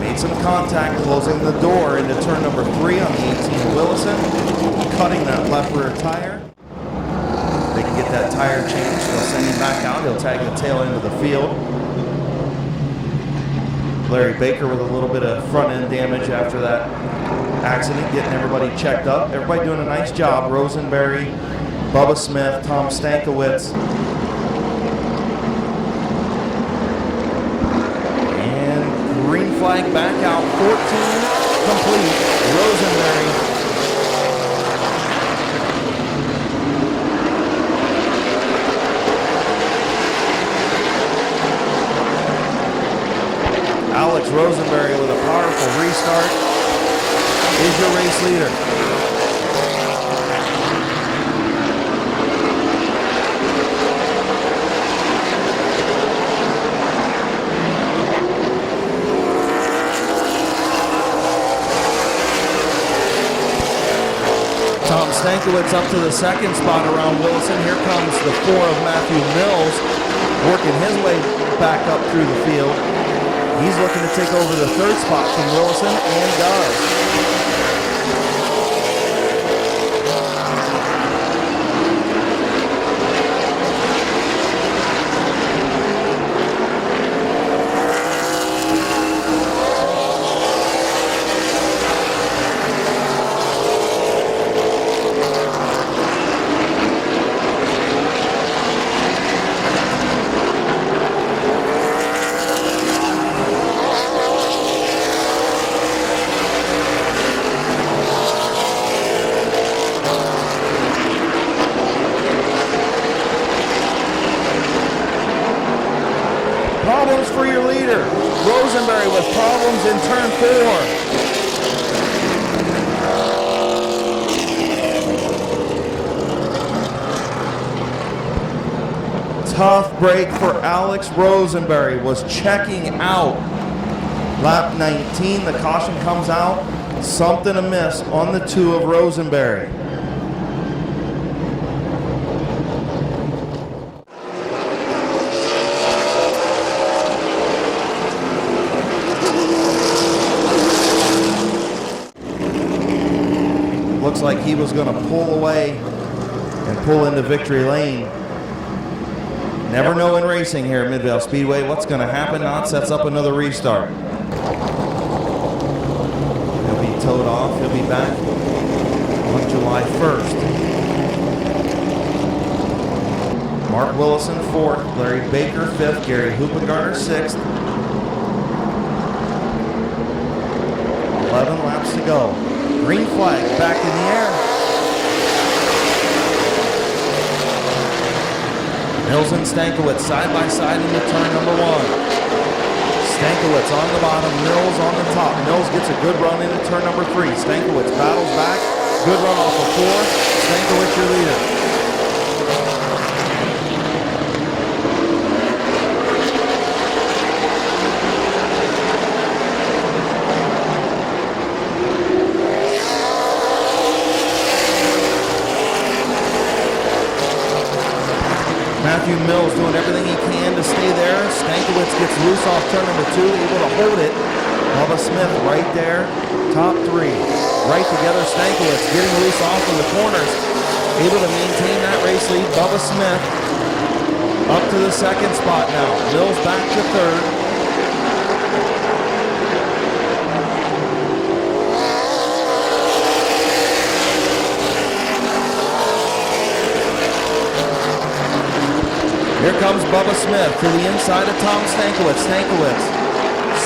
Made some contact closing the door into turn number 3 on the 18 of Willison. Cutting that left rear tire. They can get that tire changed. They'll send him back out. He'll tag the tail end of the field. Larry Baker with a little bit of front end damage after that accident, getting everybody checked up. Everybody doing a nice job. Rosenberry, Bubba Smith, Tom Stankiewicz. Green flag back out, 14 complete. Rosenberry. Alex Rosenberry with a powerful restart is your race leader. Tom Stankiewicz up to the second spot around Wilson. Here comes the 4 of Matthew Mills, working his way back up through the field. He's looking to take over the third spot from Wilson, and does. Problems for your leader. Rosenberry with problems in turn 4. Tough break for Alex Rosenberry. Was checking out lap 19. The caution comes out. Something amiss on the 2 of Rosenberry. Looks like he was going to pull away and pull into victory lane. Never know in racing here at Midvale Speedway what's going to happen. Now it sets up another restart. He'll be towed off. He'll be back on July 1st. Mark Willison 4th, Larry Baker 5th, Gary Hoopengarner 6th. 11 laps to go. Green flag back in the air. Mills and Stankiewicz side by side into turn number 1. Stankiewicz on the bottom, Mills on the top. Mills gets a good run into turn number 3. Stankiewicz battles back. Good run off of 4. Stankiewicz your leader. Matthew Mills doing everything he can to stay there. Stankiewicz gets loose off turn number 2, able to hold it. Bubba Smith right there, top 3. Right together, Stankiewicz getting loose off in the corners. Able to maintain that race lead. Bubba Smith up to the 2nd spot now. Mills back to 3rd. Here comes Bubba Smith to the inside of Tom Stankiewicz. Stankiewicz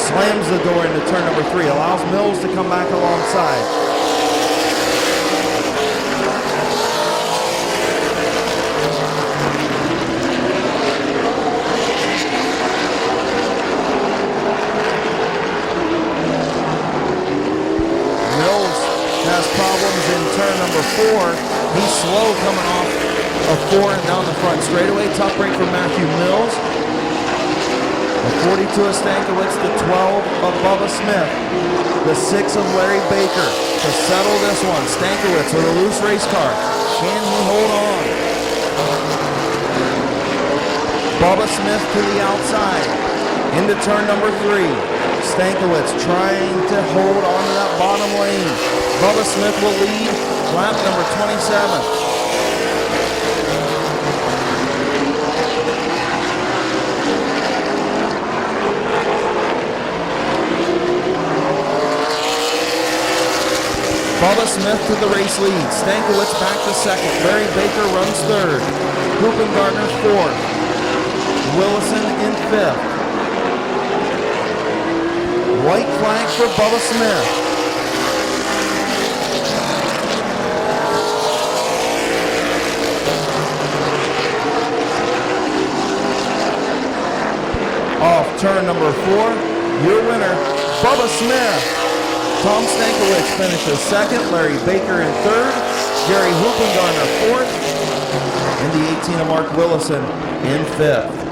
slams the door into turn number 3, allows Mills to come back alongside. Mills has problems in turn number 4. He's slow coming off of 4 and down the front straightaway. Tough break for Matthew Mills. The 42 of Stankiewicz, the 12 of Bubba Smith, the 6 of Larry Baker to settle this one. Stankiewicz with a loose race car. Can he hold on? Bubba Smith to the outside into turn number 3. Stankiewicz trying to hold on to that bottom lane. Bubba Smith will lead lap number 27. Bubba Smith to the race lead. Stankiewicz back to 2nd. Larry Baker runs 3rd. Hoopengarner 4th. Willison in 5th. White flag for Bubba Smith. Off turn number 4, your winner, Bubba Smith. Tom Stankiewicz finishes 2nd, Larry Baker in 3rd, Gary Hoopengarner 4th, and the 18 of Mark Willison in 5th.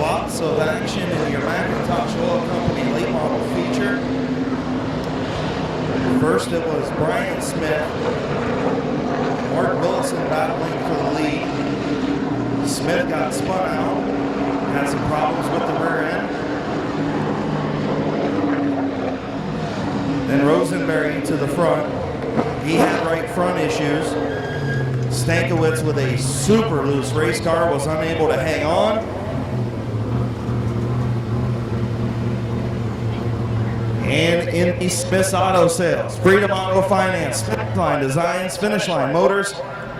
Lots of action in your McIntosh Oil Company late model feature. First it was Brian Smith, Mark Willison battling for the lead. Smith got spun out, had some problems with the rear end. Then Rosenberry to the front. He had right front issues. Stankiewicz with a super loose race car was unable to hang on. And in the Smith's Auto Sales, Freedom Auto Finance, Finish Line Designs, Finish Line Motors,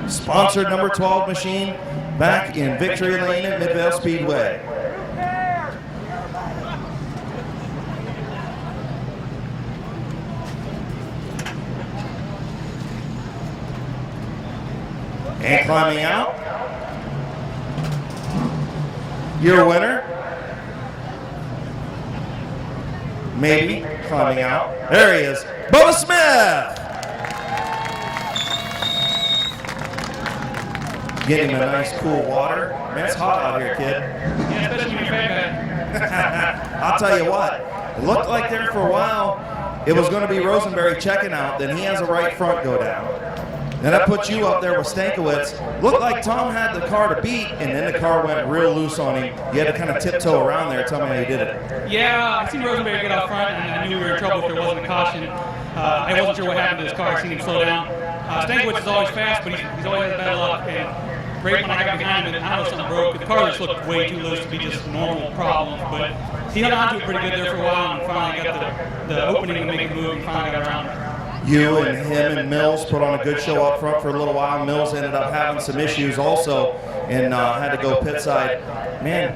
sponsored number 12 machine back in Victory Lane at Midvale Speedway. And climbing out, your winner, maybe climbing out, there he is, Bubba Smith. Get him a nice cool water. Man, it's hot out here, kid. Yeah, especially when you're fat. I'll tell you what, it looked like there for a while it was going to be Rosenberry checking out, then he has a right front go down. Then I put you up there with Stankiewicz. Looked like Tom had the car to beat, and then the car went real loose on him. You had to kind of tiptoe around there. Tell me how you did it. Yeah, I seen Rosenberry get out front, and I knew we were in trouble if there wasn't a caution. I wasn't sure what happened to his car. I seen him slow down. Stankiewicz is always fast, but he's always had bad luck. And right when I got behind him, I know something broke. The car just looked way too loose to be just normal problems, but he held on to it pretty good there for a while, and finally got the opening to make a move, and finally got around it. You and him and Mills put on a good show up front for a little while. Mills ended up having some issues also and had to go pit side. Man,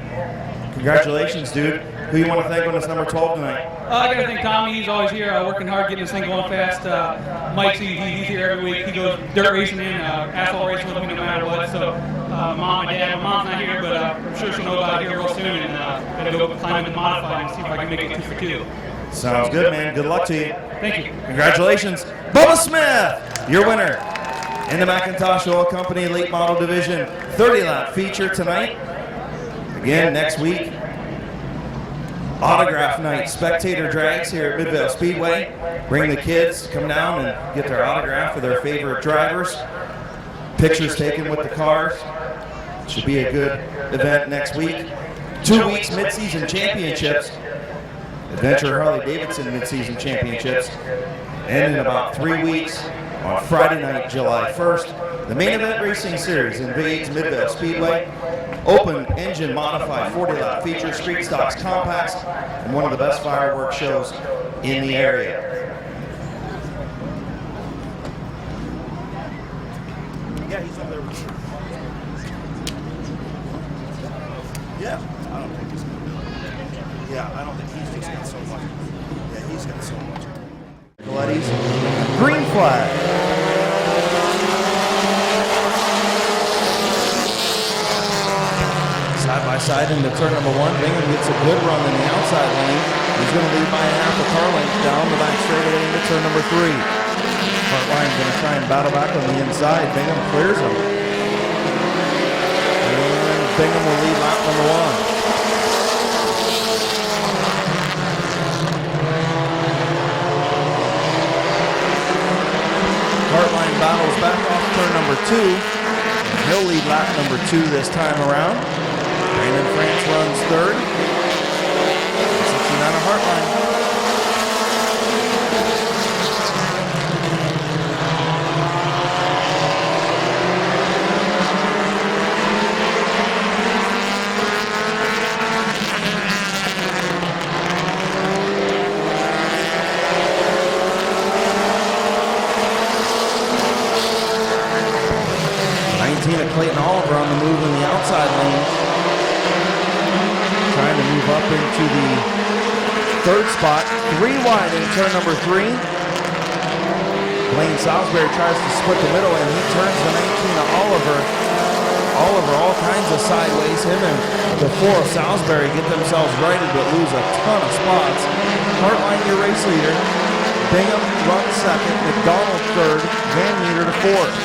congratulations, dude. Who you want to thank on this number 12 tonight? I got to thank Tommy. He's always here working hard, getting this thing going fast. Mike, he's here every week. He goes dirt racing in, asphalt racing with me no matter what. So mom and dad, my mom's not here, but I'm sure she'll know about it here real soon. And going to go climb and modify and see if I can make it 2 for 2. Sounds good, man. Good luck to you. Thank you. Congratulations. Bubba Smith, your winner in the McIntosh Oil Company Late Model Division 30-lap feature tonight. Again, next week, autograph night, spectator drags here at Midvale Speedway. Bring the kids, come down and get their autograph for their favorite drivers. Pictures taken with the cars. Should be a good event next week. 2 weeks mid-season championships. Adventure Harley-Davidson mid-season championships. And in about 3 weeks, on Friday night, July 1st, the main event racing series invades Midvale Speedway. Open engine modified 40-lap feature, street stocks, compacts, and one of the best fireworks shows in the area. Yeah, he's up there with you. Yeah, I don't think he's gonna do it. Yeah, I don't think he's just got so much. Yeah, he's got so much. Coletti's green flag. Side by side into turn number 1. Bingham gets a good run in the outside lane. He's going to lead by a half a car length down the back straightaway into turn number 3. Hartline's going to try and battle back on the inside. Bingham clears him. And Bingham will lead lap number 1. Hartline battles back off turn number 2. And he'll lead lap number 2 this time around. Brandon France runs 3rd. 69 of Hartline. Clayton Oliver on the move in the outside lane. Trying to move up into the 3rd spot. 3 wide in turn number 3. Blaine Salisbury tries to split the middle and he turns the 19 of Oliver. Oliver all kinds of sideways. Him and the 4 of Salisbury get themselves righted but lose a ton of spots. Hartline, your race leader. Bingham runs 2nd. McDonald 3rd. Van Meter to 4th.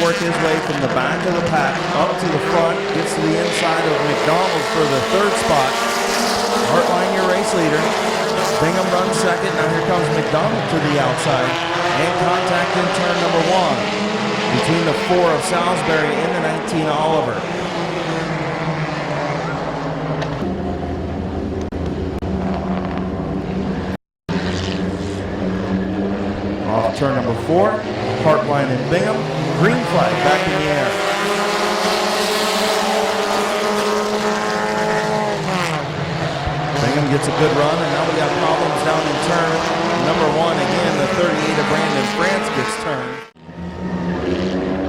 Work his way from the back of the pack up to the front, gets to the inside of McDonald for the 3rd spot. Hartline, your race leader. Bingham runs 2nd. Now here comes McDonald to the outside. And contact in turn number 1 between the 4 of Salisbury and the 19 of Oliver. Off turn number 4, Hartline and Bingham. Green flag back in the air. Bingham gets a good run, and now we got problems down in turn number 1. Again, the 38 of Brandon France gets turned.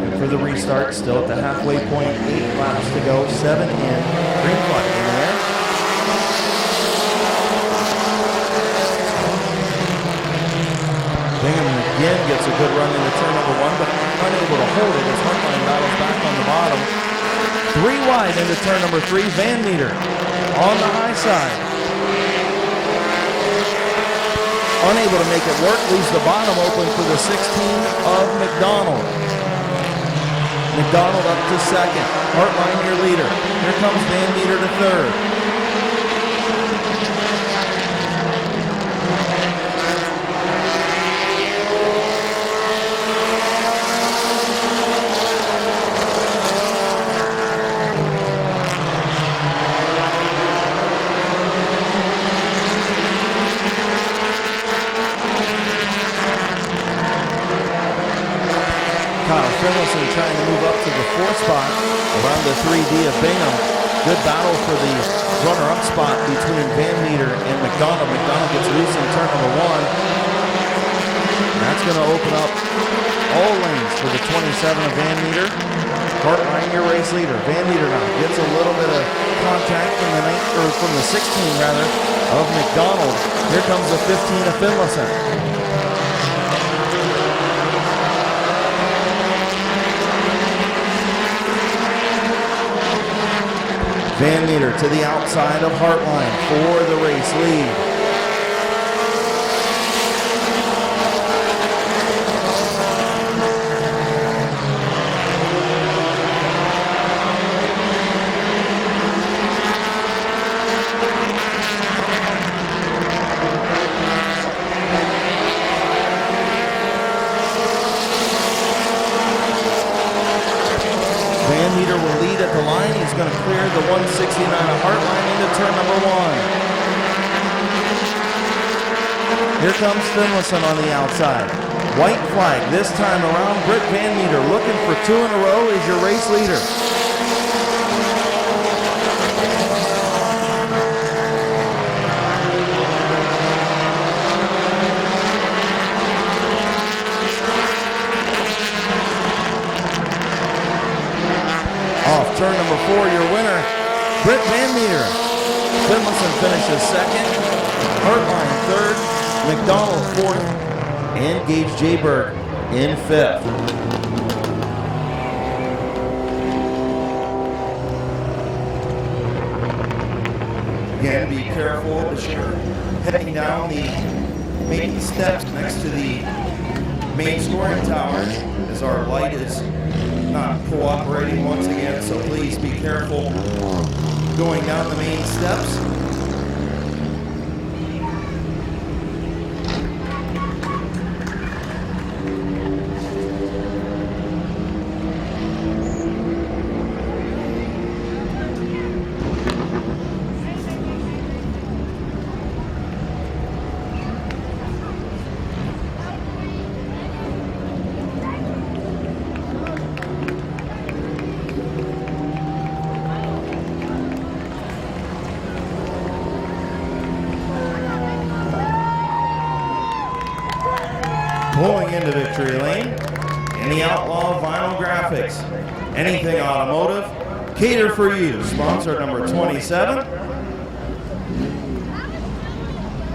And for the restart, still at the halfway point, 8 laps to go, 7 in. Green flag in the air. gets a good run into turn number 1, but unable to hold it as Hartline battles back on the bottom. 3 wide into turn number 3. Van Meter on the high side. Unable to make it work, leaves the bottom open for the 16 of McDonald. McDonald up to second. Hartline your leader. Here comes Van Meter to third. Finlayson trying to move up to the 4th spot around the 3D of Bingham. Good battle for the runner-up spot between Van Meter and McDonald. McDonald gets loose in turn number 1. And that's going to open up all lanes for the 27 of Van Meter. Hartline, your race leader. Van Meter now gets a little bit of contact from the 16 rather of McDonald. Here comes the 15 of Finlayson. Van Meter to the outside of Hartline for the race lead. Van Meter will lead at the line. He's going to clear the 169 of Hartline into turn number 1. Here comes Finlayson on the outside. White flag this time around. Britt Van Meter looking for 2 in a row is your race leader. Off turn number 4, your winner, Britt Van Meter. Finlayson finishes second, Hartline third, McDonald fourth, and Gage Jayberg in 5th. Again, be careful as you're heading down the main steps next to the main scoring tower, as our light is not cooperating once again, so please be careful going down the main steps. Pulling into victory lane in the Outlaw Vinyl Graphics. Anything Automotive, cater for you. Sponsor number 27.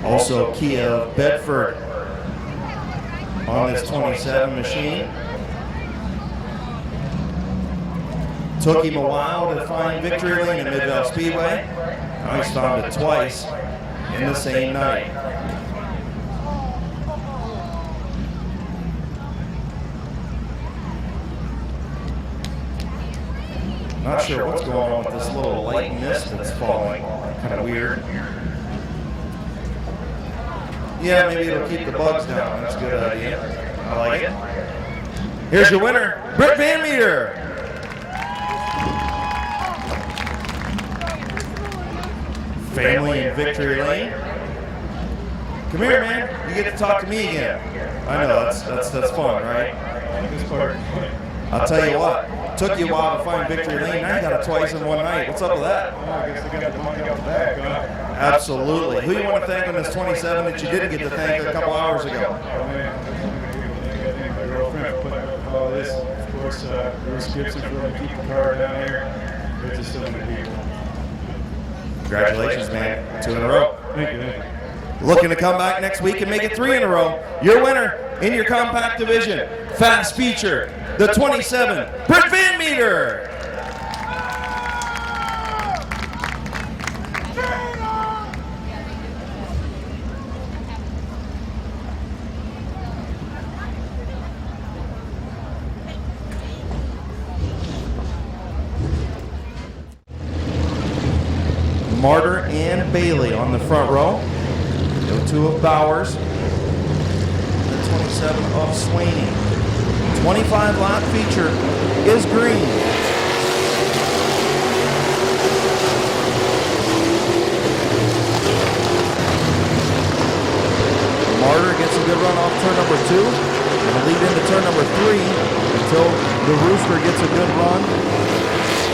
Also Kia of Bedford on this 27 machine. Took him a while to find victory lane at Midvale Speedway. Now he's found it twice in the same night. Not sure what's going on with this little light mist that's falling. Kind of weird. Yeah, maybe it'll keep the bugs down. That's a good idea. I like it. Here's your winner, Britt Van Meter. Family in victory lane. Come here, man. You get to talk to me again. I know, that's fun, right? This part. I'll tell you what. Took you a while to find victory lane. Now you got it twice in one night. What's up with that? Well, I guess I got the monkey off the back, huh? Absolutely. Who you want to thank on this 27 that you didn't get to thank a couple hours ago? Oh, man. I think my girlfriend put all this. Of course, Bruce Gibson for letting me keep the car down here. But just so many people. Congratulations, man. 2 in a row. Thank you. Looking to come back next week and make it 3 in a row. Your winner, In your compact division, fast feature, the 27, Britt Van Meter. Martyr and Bailey on the front row. The 2 of Bowers. The 27 of Swaney. 25 lap feature is green. Martyr gets a good run off turn number 2. Gonna lead into turn number 3 until the Rooster gets a good run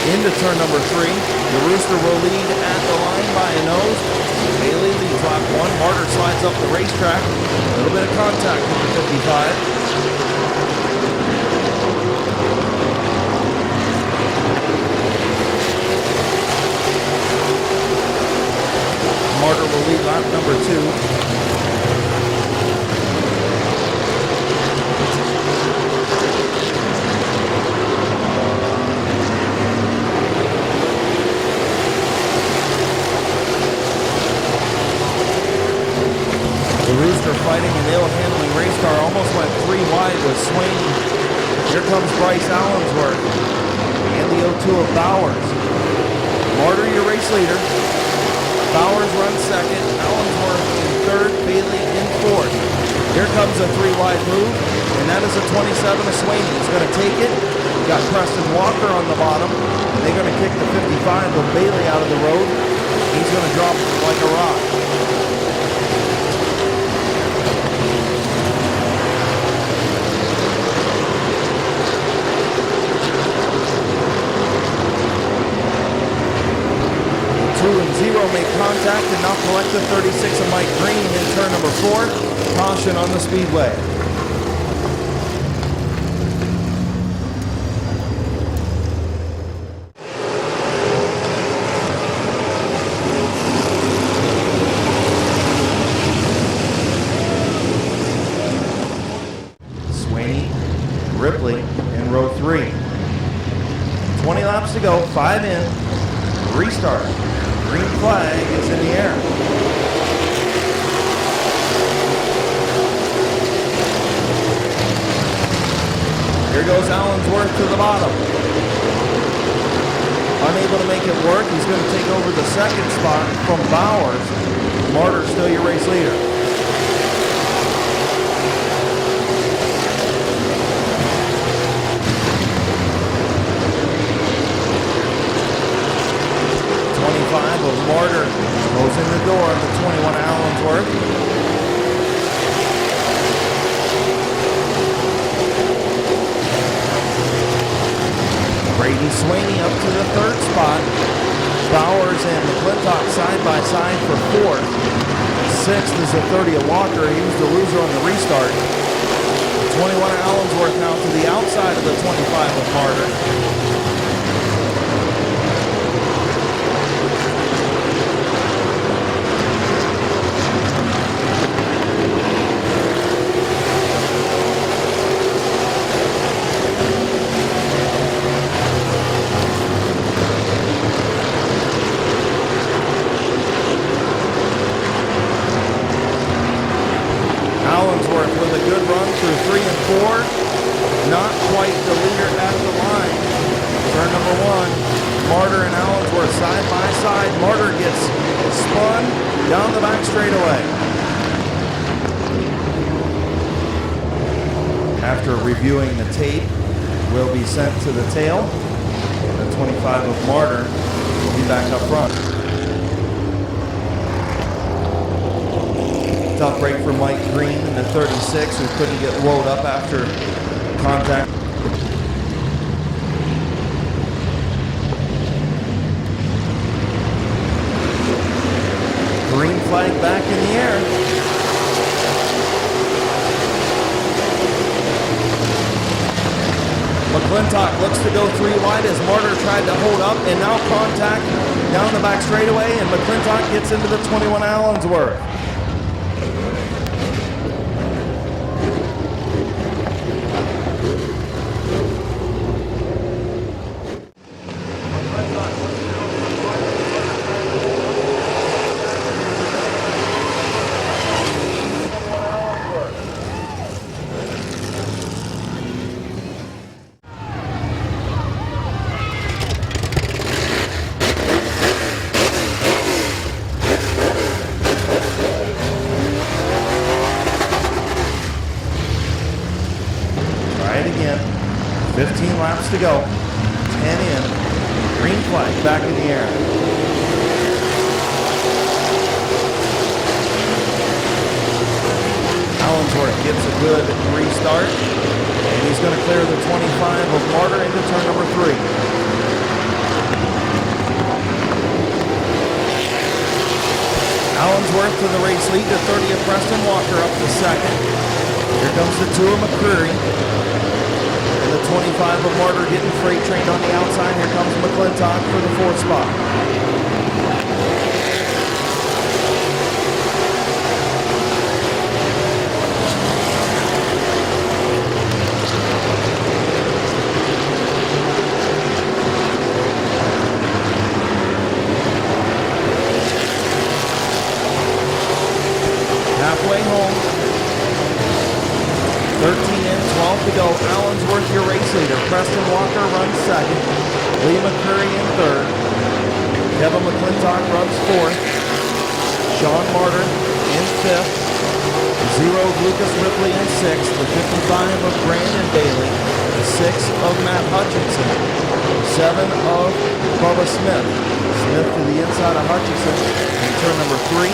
into turn number 3. The Rooster will lead at the line by a nose. Bailey leads lap 1. Martyr slides up the racetrack. A little bit of contact with the 55. Martyr will lead lap number 2. Rooster fighting an ill-handling race car, almost went 3 wide with Swaney. Here comes Bryce Allensworth and the 02 of Bowers. Martyr, your race leader. Bowers runs second, Allensworth in third, Bailey in fourth. Here comes a 3 wide move, and that is a 27 of Swaney. He's going to take it. Got Preston Walker on the bottom, and they're going to kick the 55 with Bailey out of the road. He's going to drop like a rock. Make contact and now collect the 36 of Mike Green in turn number 4. Caution on the speedway. Swaney, Ripley in row 3. 20 laps to go, 5 in, restart. Green flag is in the air. Here goes Allensworth to the bottom. Unable to make it work, he's going to take over the second spot from Bowers. Martyr still your race leader. Of Martyr goes in the door of the 21 Allensworth. Brady Swaney up to the third spot. Bowers and McClintock side by side for fourth. Sixth is the 30 of Walker. He was the loser on the restart. 21 Allensworth now to the outside of the 25 of Martyr. Not quite the leader at the line. Turn number 1, Martyr and Allensworth side by side. Martyr gets spun down the back straightaway. After reviewing the tape, will be sent to the tail. The 25 of Martyr will be back up front. Tough break for Mike Green in the 36, who couldn't get woed up after contact. Green flag back in the air. McClintock looks to go 3 wide as Martyr tried to hold up, and now contact down the back straightaway, and McClintock gets into the 21 Allensworth. 15 laps to go. 10 in. Green flag back in the air. Allensworth gets a good restart. And he's going to clear the 25 of Martyr into turn number 3. Allensworth to the race lead to 30th. Preston Walker up to second. Here comes the 2 of McCreary. And the 25 of Martyr getting freight trained on the outside. Here comes McClintock for the 4th spot. Halfway home. 13 in, 12 to go. Allensworth, your race leader. Preston Walker runs second. Lee McCurry in third. Kevin McClintock runs fourth. Sean Martyr in fifth. 0 of Lucas Ripley in sixth. The 55 of Brandon Bailey. The 6 of Matt Hutchinson. 7 of Bubba Smith. Smith to the inside of Hutchinson in turn number 3.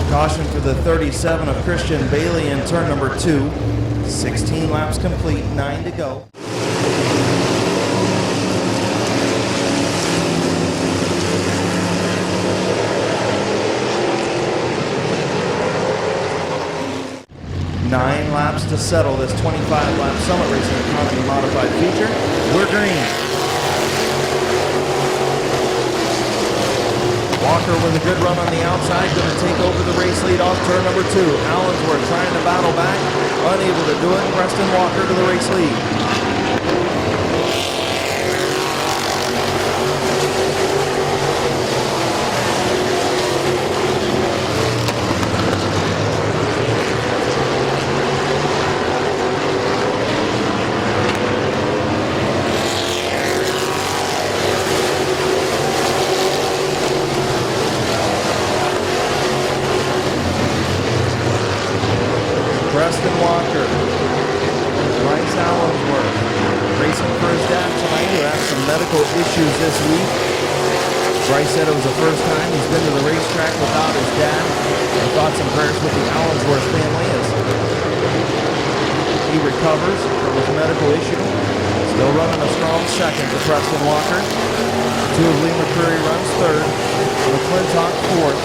Caution for the 37 of Christian Bailey in turn number 2. 16 laps complete, 9 to go. Nine laps to settle this 25-lap Summit Racing Economy Modified feature. We're green. Walker with a good run on the outside, going to take over the race lead off turn number 2. Allensworth trying to battle back, unable to do it. Preston Walker to the race lead. Preston Walker, Bryce Allensworth, racing for his dad tonight, who had some medical issues this week. Bryce said it was the first time he's been to the racetrack without his dad. And thoughts and prayers with the Allensworth family as he recovers from his medical issue. Still running a strong second to Preston Walker. 2 of Lee McCurry runs third. McClintock fourth.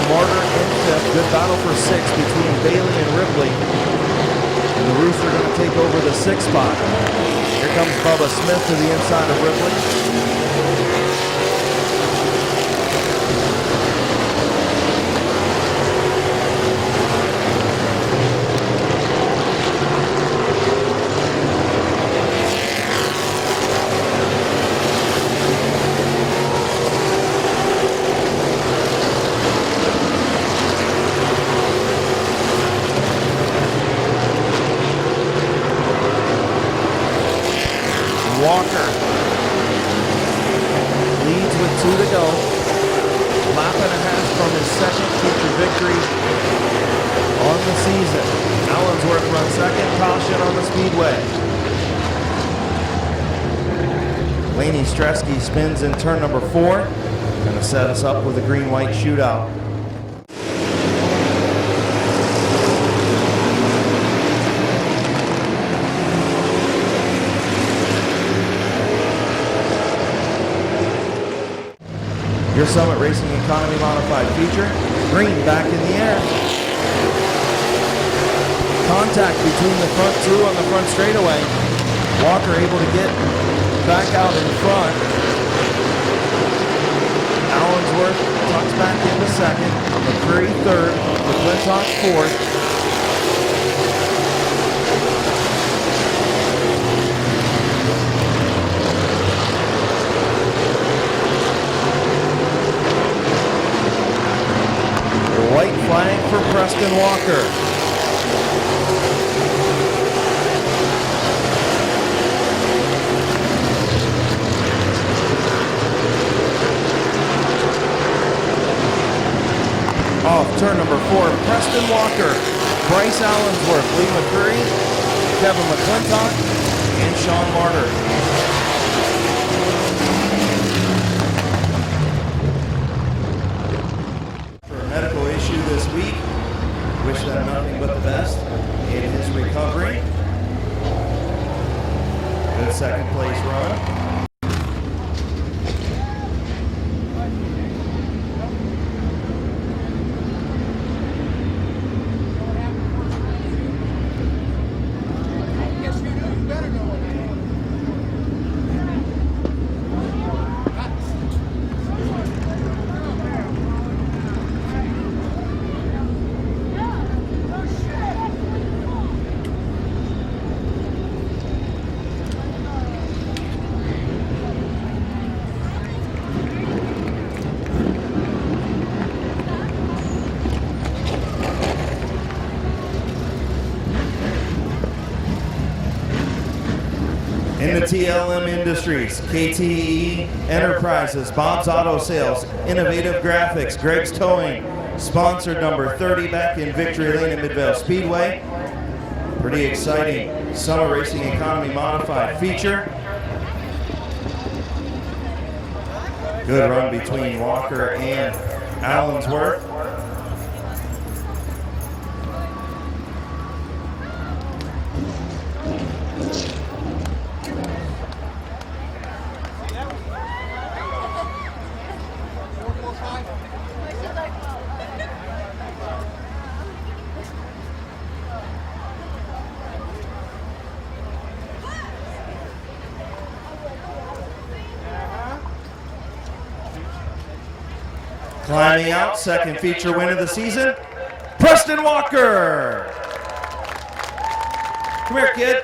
Martyr in fifth. Good battle for 6 between Bailey and Ripley. And the Roofs are going to take over the 6th spot. Here comes Bubba Smith to the inside of Ripley. Walker leads with 2 to go. Lap and a half from his second feature victory on the season. Allensworth runs second, caution on the speedway. Laney Stresky spins in turn number 4. Going to set us up with a green-white shootout. Your Summit Racing Economy Modified feature. Green back in the air. Contact between the front 2 on the front straightaway. Walker able to get back out in front. Allensworth tucks back into second. McCreary third. McClintock McClintock fourth. White flag for Preston Walker. Off turn number 4, Preston Walker, Bryce Allensworth, Lee McCurry, Kevin McClintock, and Sean Martyr. Medical issue this week. Wish them nothing but the best in his recovery. Good second place run. In the TLM Industries, KTE Enterprises, Bob's Auto Sales, Innovative Graphics, Greg's Towing, sponsored number 30 back in Victory Lane at Midvale Speedway. Pretty exciting summer racing economy modified feature. Good run between Walker and Allensworth. Climbing out, second feature win of the season, Preston Walker. Come here, kid.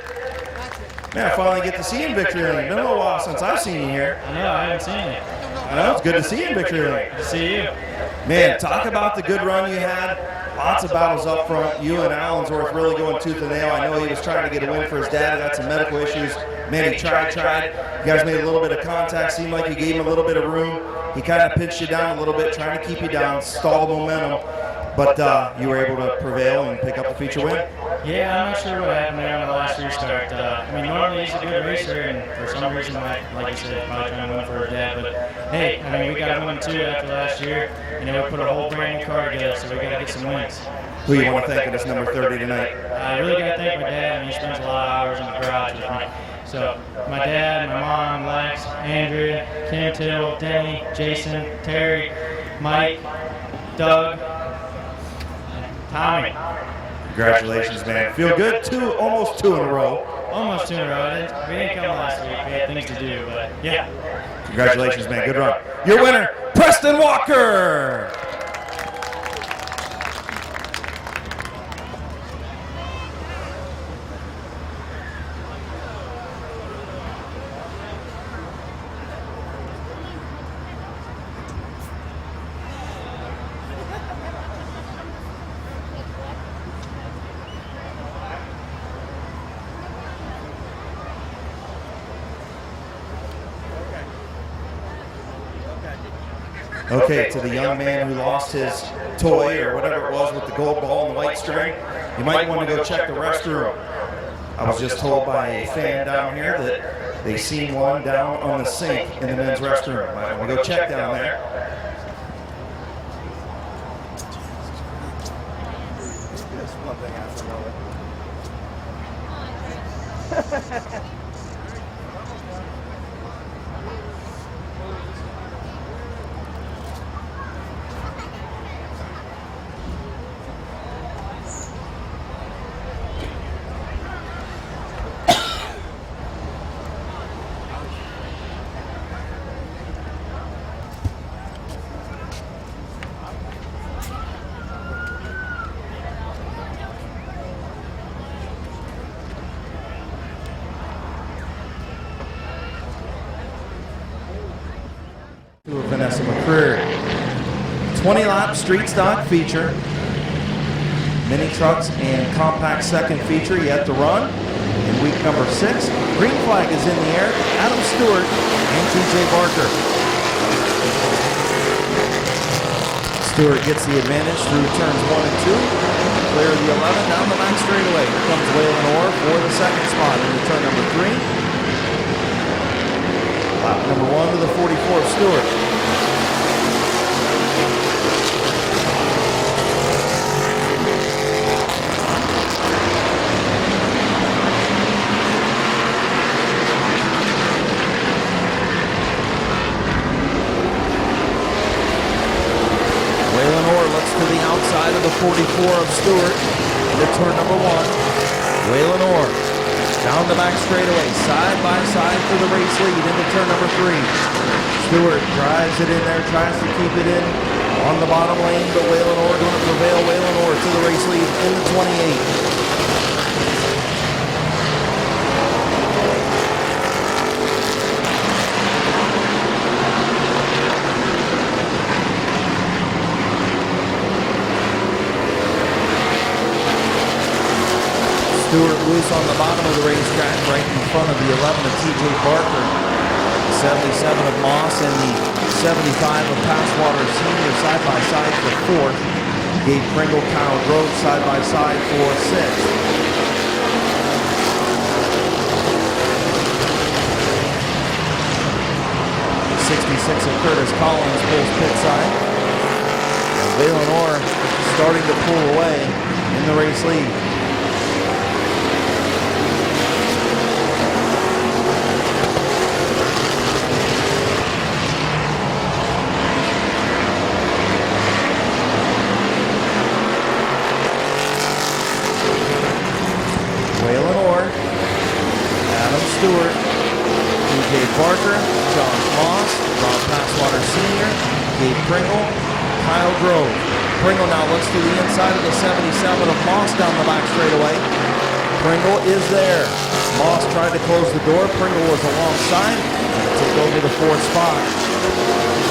Man, I finally get to see you in Victory Lane. It's been a little while since I've seen you here. I know, I haven't seen you. I know, it's good to see you in Victory Lane. Good to see you. Man, talk about the good run you had. Lots of battles up front. You and Allensworth really going tooth and nail. I know he was trying to get a win for his dad. He got some medical issues. Man, he tried. You guys made a little bit of contact. Seemed like you gave him a little bit of room. He kind of pinched you down a little bit, trying to keep you down, stall the momentum. But you were able to prevail and pick up the feature win. Yeah, I'm not sure what happened there on the last restart. I mean, normally he's a good racer, and for some reason, like you said, probably trying to win for his dad. But hey, I mean, we got to win too after last year. You know, we put a whole brand new car together, so we got to get some wins. Who you want to thank in this number 30 tonight? I really got to thank my dad. I mean, he spends a lot of hours in the garage with me. So my dad, my mom, Lex, Andrea, Kim Till, Denny, Jason, Terry, Mike, Doug, Tommy. Congratulations, man. Feel good? Almost two in a row. Almost 2 in a row. We didn't come last week. We had things to do, but yeah. Congratulations, man. Good run. Your winner, Preston Walker. Okay, to the young man who lost his toy or whatever it was with the gold ball and the white string, you might want to go check the restroom. I was just told by a fan down here that they seen one down on the sink in the men's restroom. Might want to go check down there. Vanessa McCreary. 20-lap street stock feature. Mini trucks and compact second feature yet to run. In week number 6, green flag is in the air. Adam Stewart and TJ Barker. Stewart gets the advantage through turns 1 and 2. Clear the 11 down the back straightaway. Here comes Waylon Orr for the second spot into turn number 3. Lap number 1 to the 44 of Stewart. To the outside of the 44 of Stewart into turn number 1. Waylon Orr down the back straightaway, side by side for the race lead into turn number 3. Stewart drives it in there, tries to keep it in on the bottom lane, but Waylon Orr going to prevail. Waylon Orr to the race lead in the 28. Stewart loose on the bottom of the racetrack, right in front of the 11 of TJ Barker, the 77 of Moss, and the 75 of Passwater Sr. side by side for 4th. Gabe Pringle, Kyle Grove side by side for 6th. The 66 of Curtis Collins pulls pit side. And Waylon Orr starting to pull away in the race lead. Stewart, TJ Barker, Josh Moss, Rob Passwater Sr., Gabe Pringle, Kyle Grove. Pringle now looks to the inside of the 77 of Moss down the back straightaway. Pringle is there. Moss tried to close the door. Pringle was alongside and took over the 4th spot.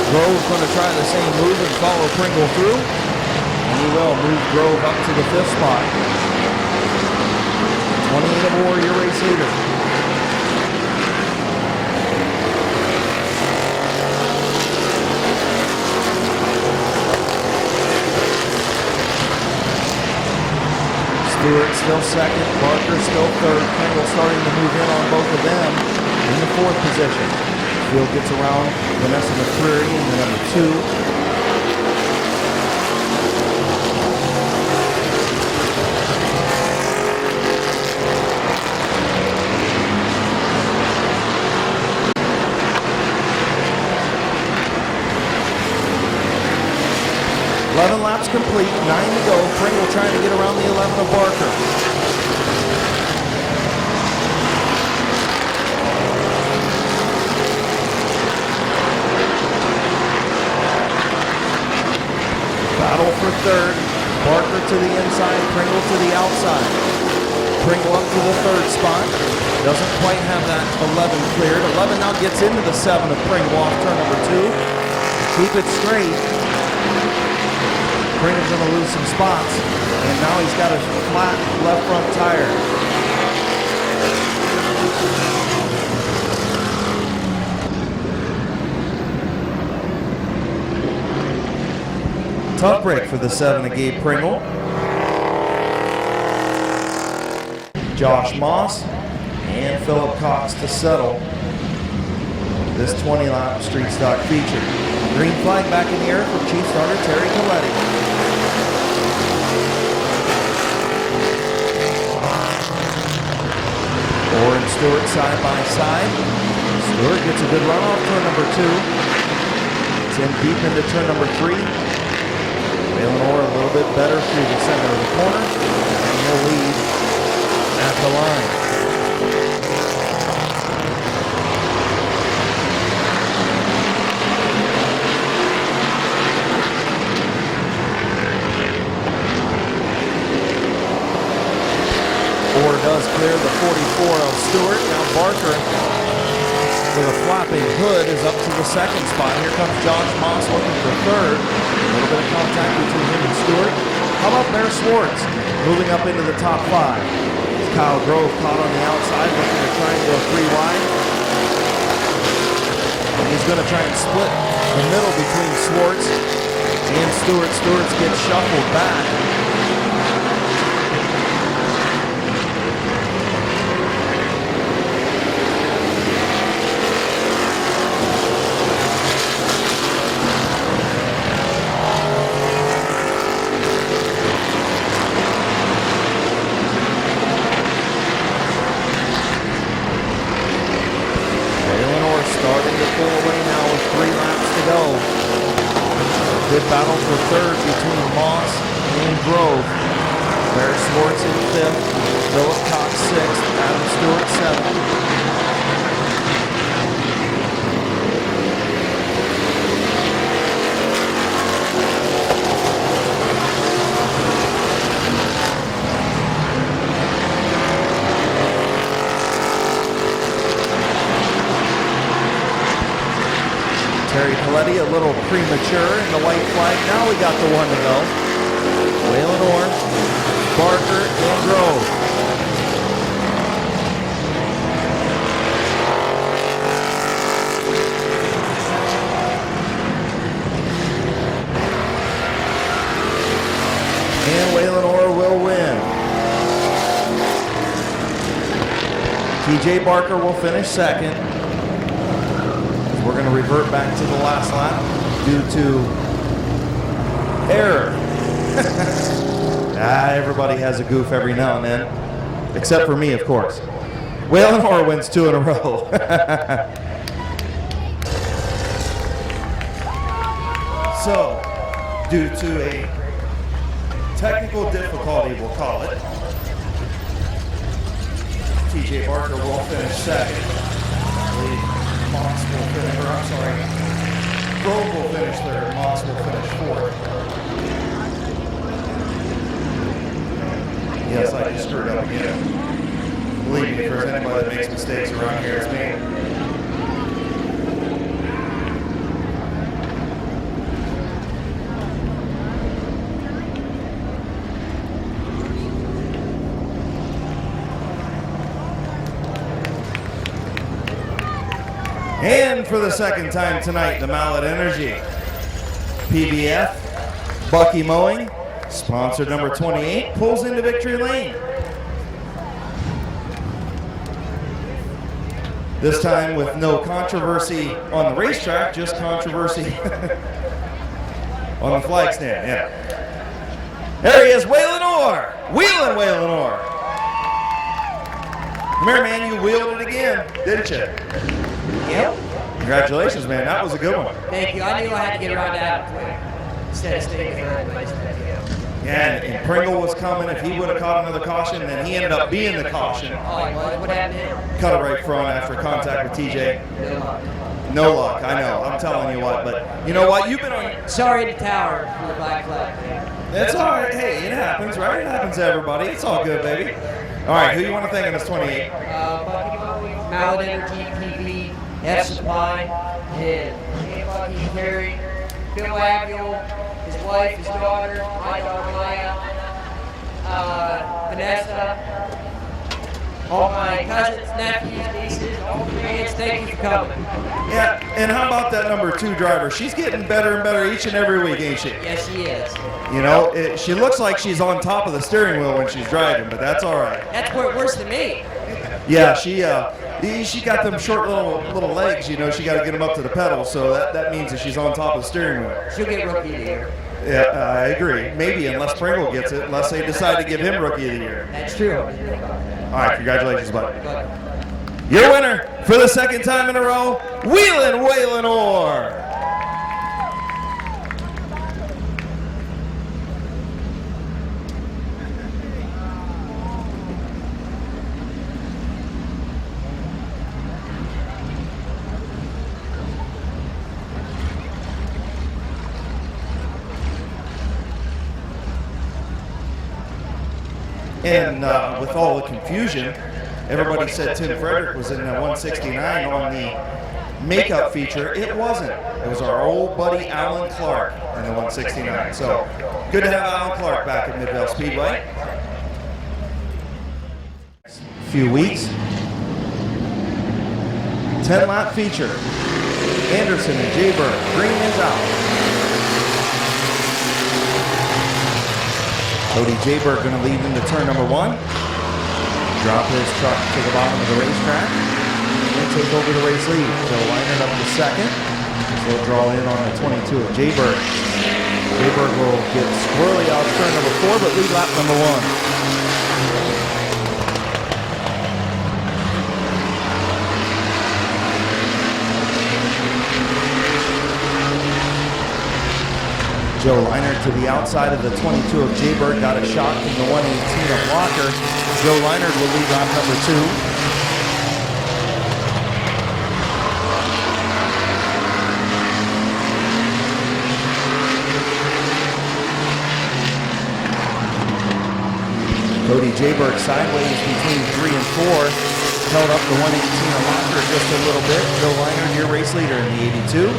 Grove's going to try the same move and follow Pringle through. And he will move Grove up to the 5th spot. 28 of Orr, your race leader. Stewart still second, Barker still third. Pringle starting to move in on both of them in the 4th position. Field gets around Vanessa McCreary in the number 2. 11 laps complete, 9 to go. Pringle trying to get around the 11 of Barker. Battle for 3rd. Barker to the inside, Pringle to the outside. Pringle up to the 3rd spot. Doesn't quite have that 11 cleared. 11 now gets into the 7 of Pringle off turn number 2. Keep it straight. Pringle's going to lose some spots, and now he's got a flat left front tire. Tough break for the 7 of Gabe Pringle. Josh Moss and Philip Cox to settle this 20-lap street stock feature. Green flag back in the air for Chief Starter Terry Coletti. Orr and Stewart side by side. Stewart gets a good run off turn number 2. It's in deep into turn number 3. Waylon Orr a little bit better through the center of the corner. And he'll lead at the line. Orr does clear the 44 of Stewart. Now Barker with a flapping hood is up to the second spot. Here comes Josh Moss looking for third. A little bit of contact between him and Stewart. How about Bear Swartz moving up into the top 5? Kyle Grove caught on the outside looking to try and go 3 wide. And he's going to try and split the middle between Swartz and Stewart. Stewart gets shuffled back. Good battle for third between Moss and Grove. Bear Swartz in 5th, Philip Cox 6th, Adam Stewart 7th. Terry Coletti a little premature in the white flag. Now we got the 1 to go. Waylon Orr, Barker, and Grove. And Waylon Orr will win. TJ Barker will finish 2nd. We're going to revert back to the last lap due to error. Everybody has a goof every now and then, except for me, of course. Waylon Orr wins 2 in a row. So, due to a technical difficulty, we'll call it, TJ Barker will finish 2nd. Moss will finish, or I'm sorry, Grove will finish 3rd, Moss will finish 4th. Yes, I just screwed up again. Believe me, if there's anybody that makes mistakes around here, it's me. And for the second time tonight, the Mallet Energy PBF Bucky Mowing, sponsor number 28, pulls into victory lane. This time with no controversy on the racetrack, just controversy on the flag stand. Yeah. There he is, Waylon Orr, wheeling Waylon Orr. Come here, man, you wheeled it again, didn't you? Yep. Congratulations, man. That was a good one. Thank you. I knew I had to get around that quick instead of staying third place. Yeah, and Pringle was coming. If he would have caught another caution, then he ended up being the caution. Oh, what happened? Cut it right front after contact with TJ. No luck. No luck, I know. I'm telling you what. But you know what? You've been on. Sorry to Tower for the black flag. That's all right. Hey, it happens, right? It happens to everybody. It's all good, baby. All right, who you want to thank on this 28? Bucky Mowing, Mallet Energy, PV, F Supply, and Bucky Carey, Bill Abiel, his wife, his daughter, my daughter Maya, Vanessa, all my cousins, nephews, nieces, all the fans, thank you for coming. Yeah, and how about that number 2 driver? She's getting better and better each and every week, ain't she? Yes, she is. You know, she looks like she's on top of the steering wheel when she's driving, but that's all right. That's worse than me. Yeah, she got them short little legs, you know, she got to get them up to the pedal, so that means that she's on top of the steering wheel. She'll get Rookie of the Year. Yeah, I agree. Maybe, unless Pringle gets it, unless they decide to give him Rookie of the Year. That's true. All right, congratulations, buddy. Your winner for the second time in a row, wheeling Waylon Orr. And with all the confusion, everybody said Tim Frederick was in the 169 on the makeup feature. It wasn't. It was our old buddy Alan Clark in the 169. So good to have Alan Clark back at Midvale Speedway. Few weeks. 10-lap feature. Anderson and Jayburn. Green is out. Cody Jayburn going to lead into turn number 1. Drop his truck to the bottom of the racetrack and take over the race lead. Joe Leinert up to second. So he'll draw in on the 22 of Jayburn. Jayburn will get squirrely out turn number 4, but lead lap number 1. Joe Leinert to the outside of the 22 of Jayburn, got a shot from the 118 of Walker. Joe Leinert will lead lap number 2. Cody Jayburn sideways between 3 and 4. Held up the 118 of Walker just a little bit. Joe Leinert, your race leader in the 82.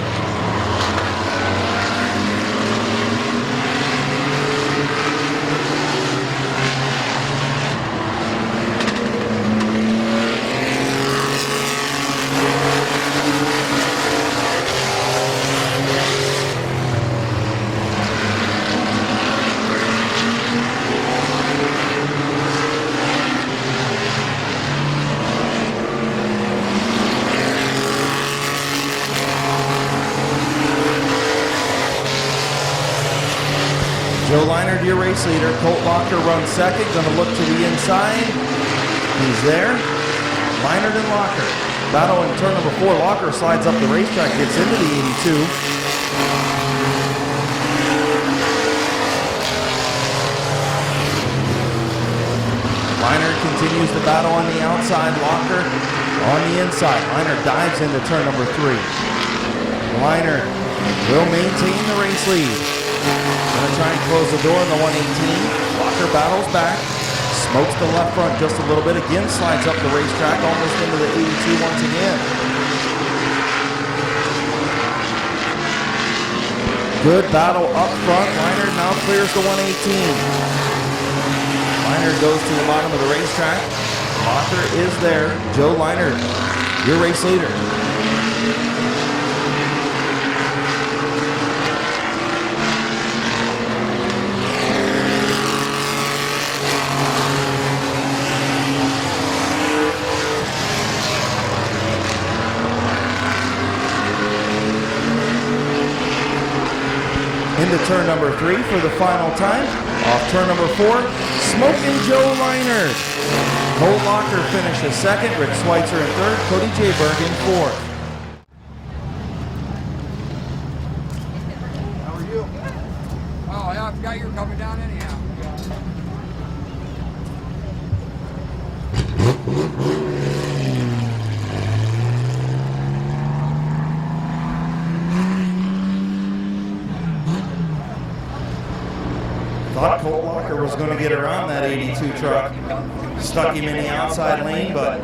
Joe Leinert, your race leader. Colt Locker runs second, gonna look to the inside. He's there. Leinert and Locker. Battle in turn number 4. Locker slides up the racetrack, gets into the 82. Leinert continues the battle on the outside. Locker on the inside. Leinert dives into turn number 3. Leinert will maintain the race lead. Gonna try and close the door on the 118. Locker battles back. Smokes the left front just a little bit. Again, slides up the racetrack, almost into the 82 once again. Good battle up front. Leinert now clears the 118. Leinert goes to the bottom of the racetrack. Locker is there. Joe Leinert, your race leader. Into turn number 3 for the final time. Off turn number 4, Smokin' Joe Leinert. Colt Locker finishes second, Rick Schweitzer in third, Cody Jayburn in fourth. How are you? Oh, yeah, I forgot you were coming down anyhow. Thought Colt Locker was going to get around that 82 truck. Stuck him in the outside lane, but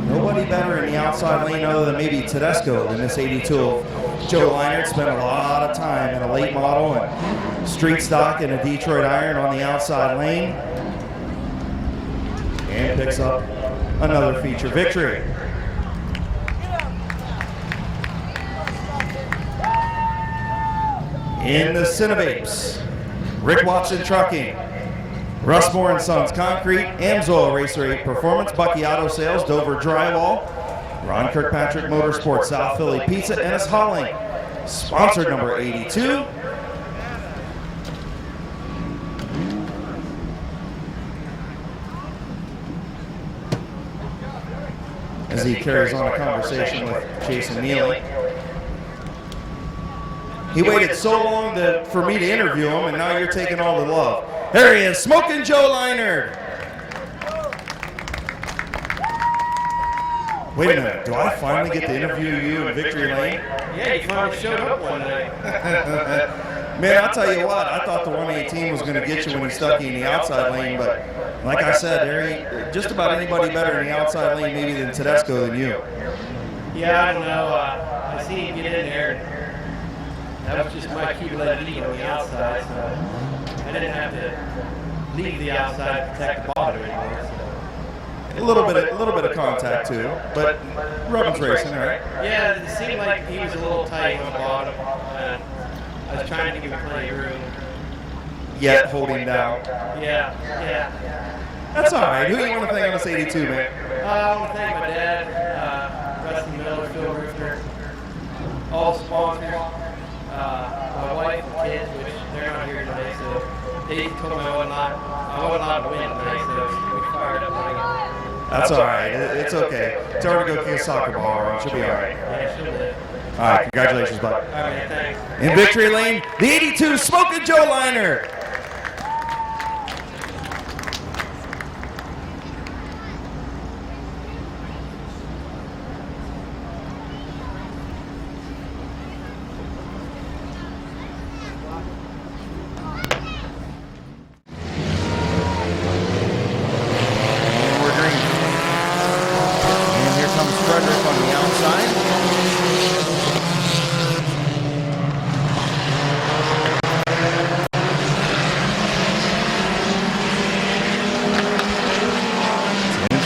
nobody better in the outside lane other than maybe Tedesco than this 82. Joe Leinert spent a lot of time in a late model and street stock in a Detroit Iron on the outside lane. And picks up another feature victory. In the Cinnabapes, Rick Watson Trucking, Russ Moore & Sons Concrete, Amsoil Racer 8 Performance, Bucky Auto Sales, Dover Drywall, Ron Kirkpatrick Motorsports, South Philly Pizza, Ennis Hauling. Sponsored number 82. As he carries on a conversation with Jason Neely. He waited so long for me to interview him, and now you're taking all the love. There he is, Smokin' Joe Leinert. Wait a minute, do I finally get to interview you in Victory Lane? Yeah, you finally showed up one night. Man, I'll tell you what, I thought the 118 was going to get you when he stuck you in the outside lane, but like I said, there ain't just about anybody better in the outside lane maybe than Tedesco than you. Yeah, I don't know. I seen him get in there. That was just my cue to let it lead on the outside, so I didn't have to leave the outside to protect the bottom anymore. So. A little bit of contact too, but Robin's racing, right? Yeah, it seemed like he was a little tight on the bottom. I was trying to give him plenty of room. Yet holding down. Yeah. That's all right. Who do you want to thank on this 82, man? I want to thank my dad, Rusty Miller, Phil Rooster, all the sponsors, my wife and kids, which they're not here today, so they told me I wasn't allowed to win today, so we fired up. That's all right. It's okay. Tell her to go kick a soccer ball around. She'll be all right. Yeah, she'll do. All right. Congratulations, bud. All right, thanks. In victory lane, the 82 Smokin' Joe Liner.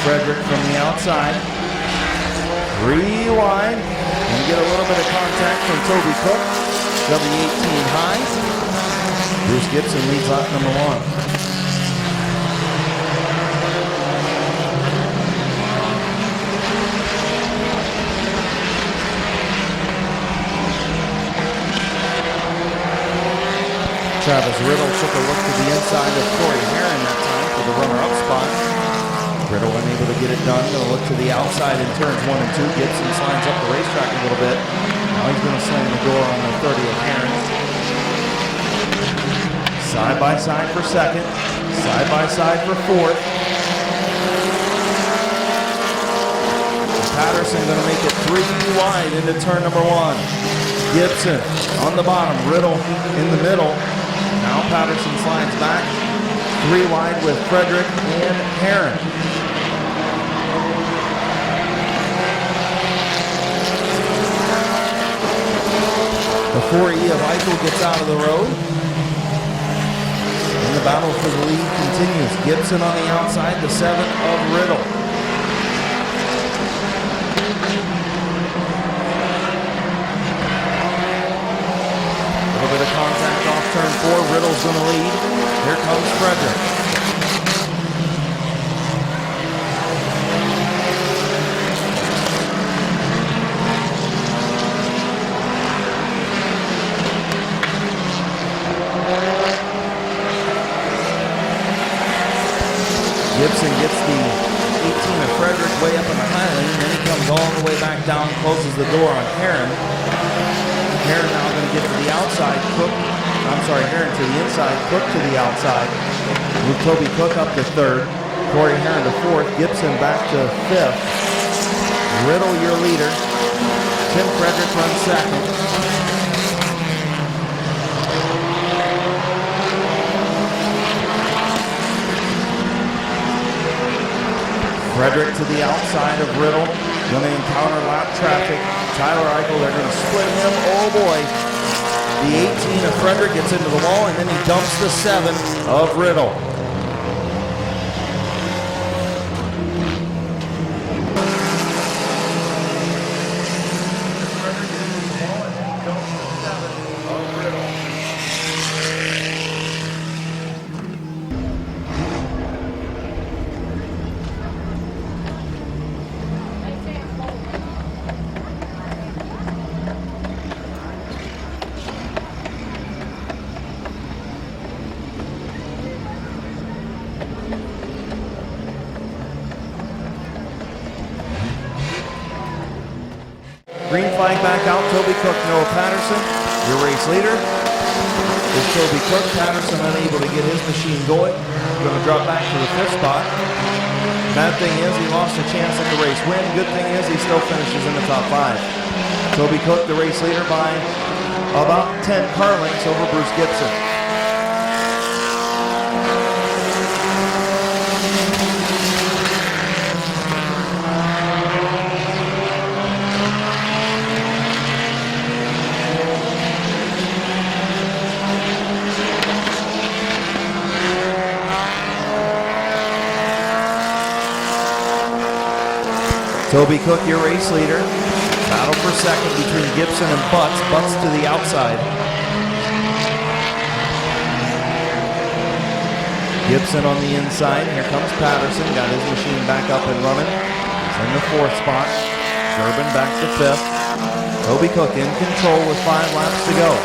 Frederick from the outside. 3 wide. And get a little bit of contact from Toby Cook. W18 high. Bruce Gibson leads lap number 1. Travis Riddle took a look to the inside of Corey Heron that time for the runner-up spot. Riddle unable to get it done. Going to look to the outside in turns 1 and 2. Gibson slides up the racetrack a little bit. Now he's going to slam the door on the 30 of Heron. Side by side for second. Side by side for fourth. Patterson going to make it 3 wide into turn number 1. Gibson on the bottom. Riddle in the middle. Now Patterson slides back. 3 wide with Frederick and Heron. The 4E of Eichel gets out of the road. And the battle for the lead continues. Gibson on the outside, the 7 of Riddle. A little bit of contact off turn 4. Riddle's going to lead. Here comes Frederick. Gibson gets the 18 of Frederick way up in the high lane, then he comes all the way back down, closes the door on Heron. Heron now going to get to the outside. Heron to the inside, Cook to the outside. Move Toby Cook up to 3rd. Corey Heron to 4th. Gibson back to 5th. Riddle, your leader. Tim Frederick runs 2nd. Frederick to the outside of Riddle. Going to encounter lap traffic. Tyler Eichel, they're going to split him. Oh boy. The 18 of Frederick gets into the wall, and then he dumps the 7 of Riddle. Green flag back out. Toby Cook, Noah Patterson, your race leader. Is Toby Cook. Patterson unable to get his machine going. Going to drop back to the 5th spot. Bad thing is he lost a chance at the race win. Good thing is he still finishes in the top 5. Toby Cook, the race leader by about 10 car lengths over Bruce Gibson. Toby Cook, your race leader. Battle for second between Gibson and Butts. Butts to the outside. Gibson on the inside. Here comes Patterson. Got his machine back up and running. He's in the 4th spot. Durbin back to 5th. Toby Cook in control with 5 laps to go.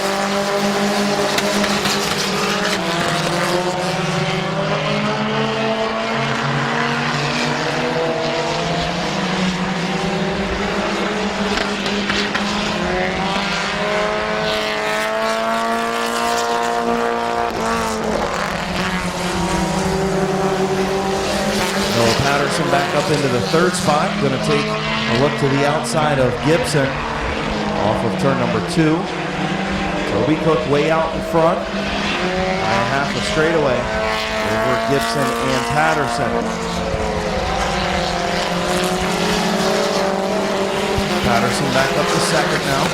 Patterson back up into the 3rd spot. Going to take a look to the outside of Gibson off of turn number 2. Toby Cook way out in front by a half a straightaway over Gibson and Patterson. Patterson back up to 2nd now.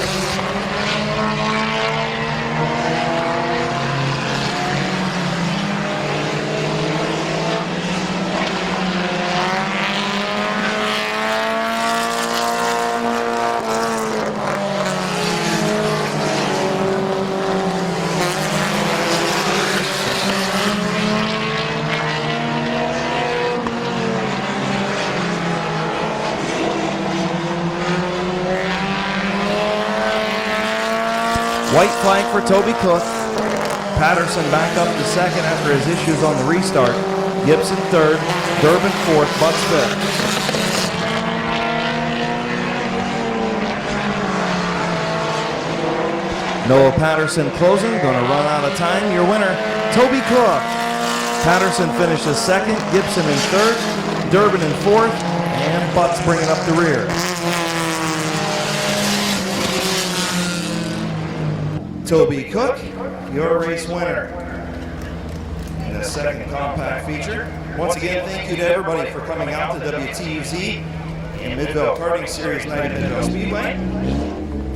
White flag for Toby Cook. Patterson back up to 2nd after his issues on the restart. Gibson 3rd, Durbin 4th, Butts 5th. Noah Patterson closing, going to run out of time. Your winner, Toby Cook. Patterson finishes 2nd, Gibson in 3rd, Durbin in 4th, and Butts bringing up the rear. Toby Cook, your race winner in the 2nd compact feature. Once again, thank you to everybody for coming out to WTUZ and Midvale Karting Series Night at Midvale Speedway.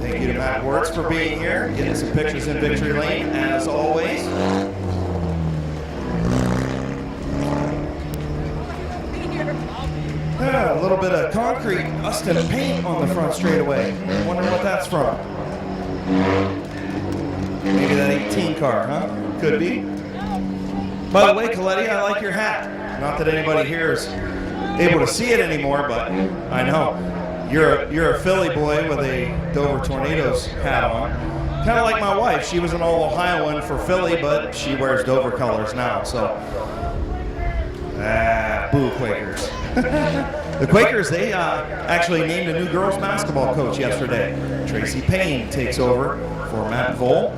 Thank you to Matt Wirtz for being here, getting some pictures in Victory Lane, as always. A little bit of concrete, Austin paint on the front straightaway. Wondering what that's from. Maybe that 18 car, huh? Could be. By the way, Coletti, I like your hat. Not that anybody here is able to see it anymore, but I know. You're a Philly boy with a Dover Tornadoes hat on. Kind of like my wife. She was an all-Ohioan for Philly, but she wears Dover colors now, so. Boo Quakers. The Quakers, they actually named a new girls basketball coach yesterday. Tracy Payne takes over for Matt Vole.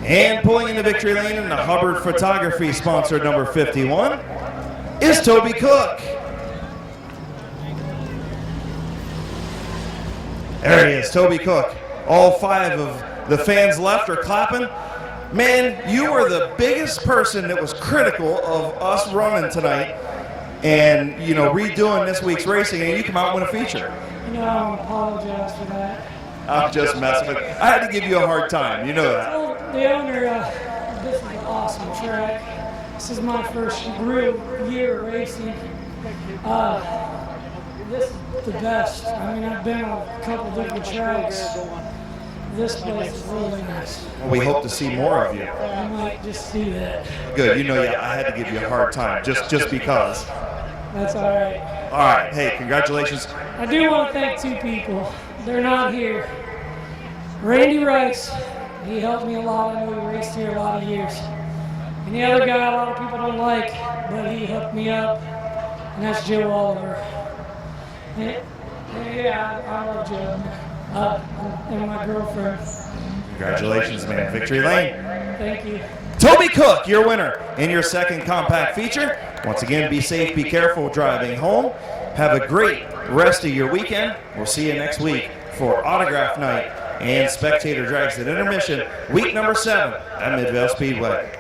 And pulling into victory lane in the Hubbard Photography, sponsor number 51, is Toby Cook. There he is, Toby Cook. All 5 of the fans left are clapping. Man, you were the biggest person that was critical of us running tonight and, you know, redoing this week's racing, and you come out and win a feature. No, I apologize for that. I'm just messing with you. I had to give you a hard time, you know that. Well, the owner, this is an awesome track. This is my first real year racing. This is the best. I mean, I've been on a couple different tracks. This place is really nice. Well, we hope to see more of you. I might just see that. Good. You know, I had to give you a hard time just because. That's all right. All right. Hey, congratulations. I do want to thank 2 people. They're not here. Randy Rice. He helped me a lot. I know he raced here a lot of years. And the other guy a lot of people don't like, but he hooked me up. And that's Joe Oliver. And, yeah, I love Joe. And my girlfriend. Congratulations, man. Victory lane. Thank you. Toby Cook, your winner in your 2nd compact feature. Once again, be safe, be careful driving home. Have a great rest of your weekend. We'll see you next week. for autograph night and spectator drags at intermission, week number 7 at Midvale Speedway.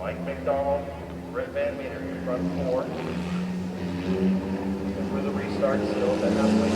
Mike McDonald, Brett Van Meter, front 4. And for the restart, still at the halfway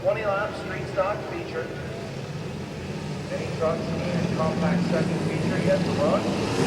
20 lap street stock feature. Mini trucks and compact second feature yet to run.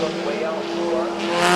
look way out in front.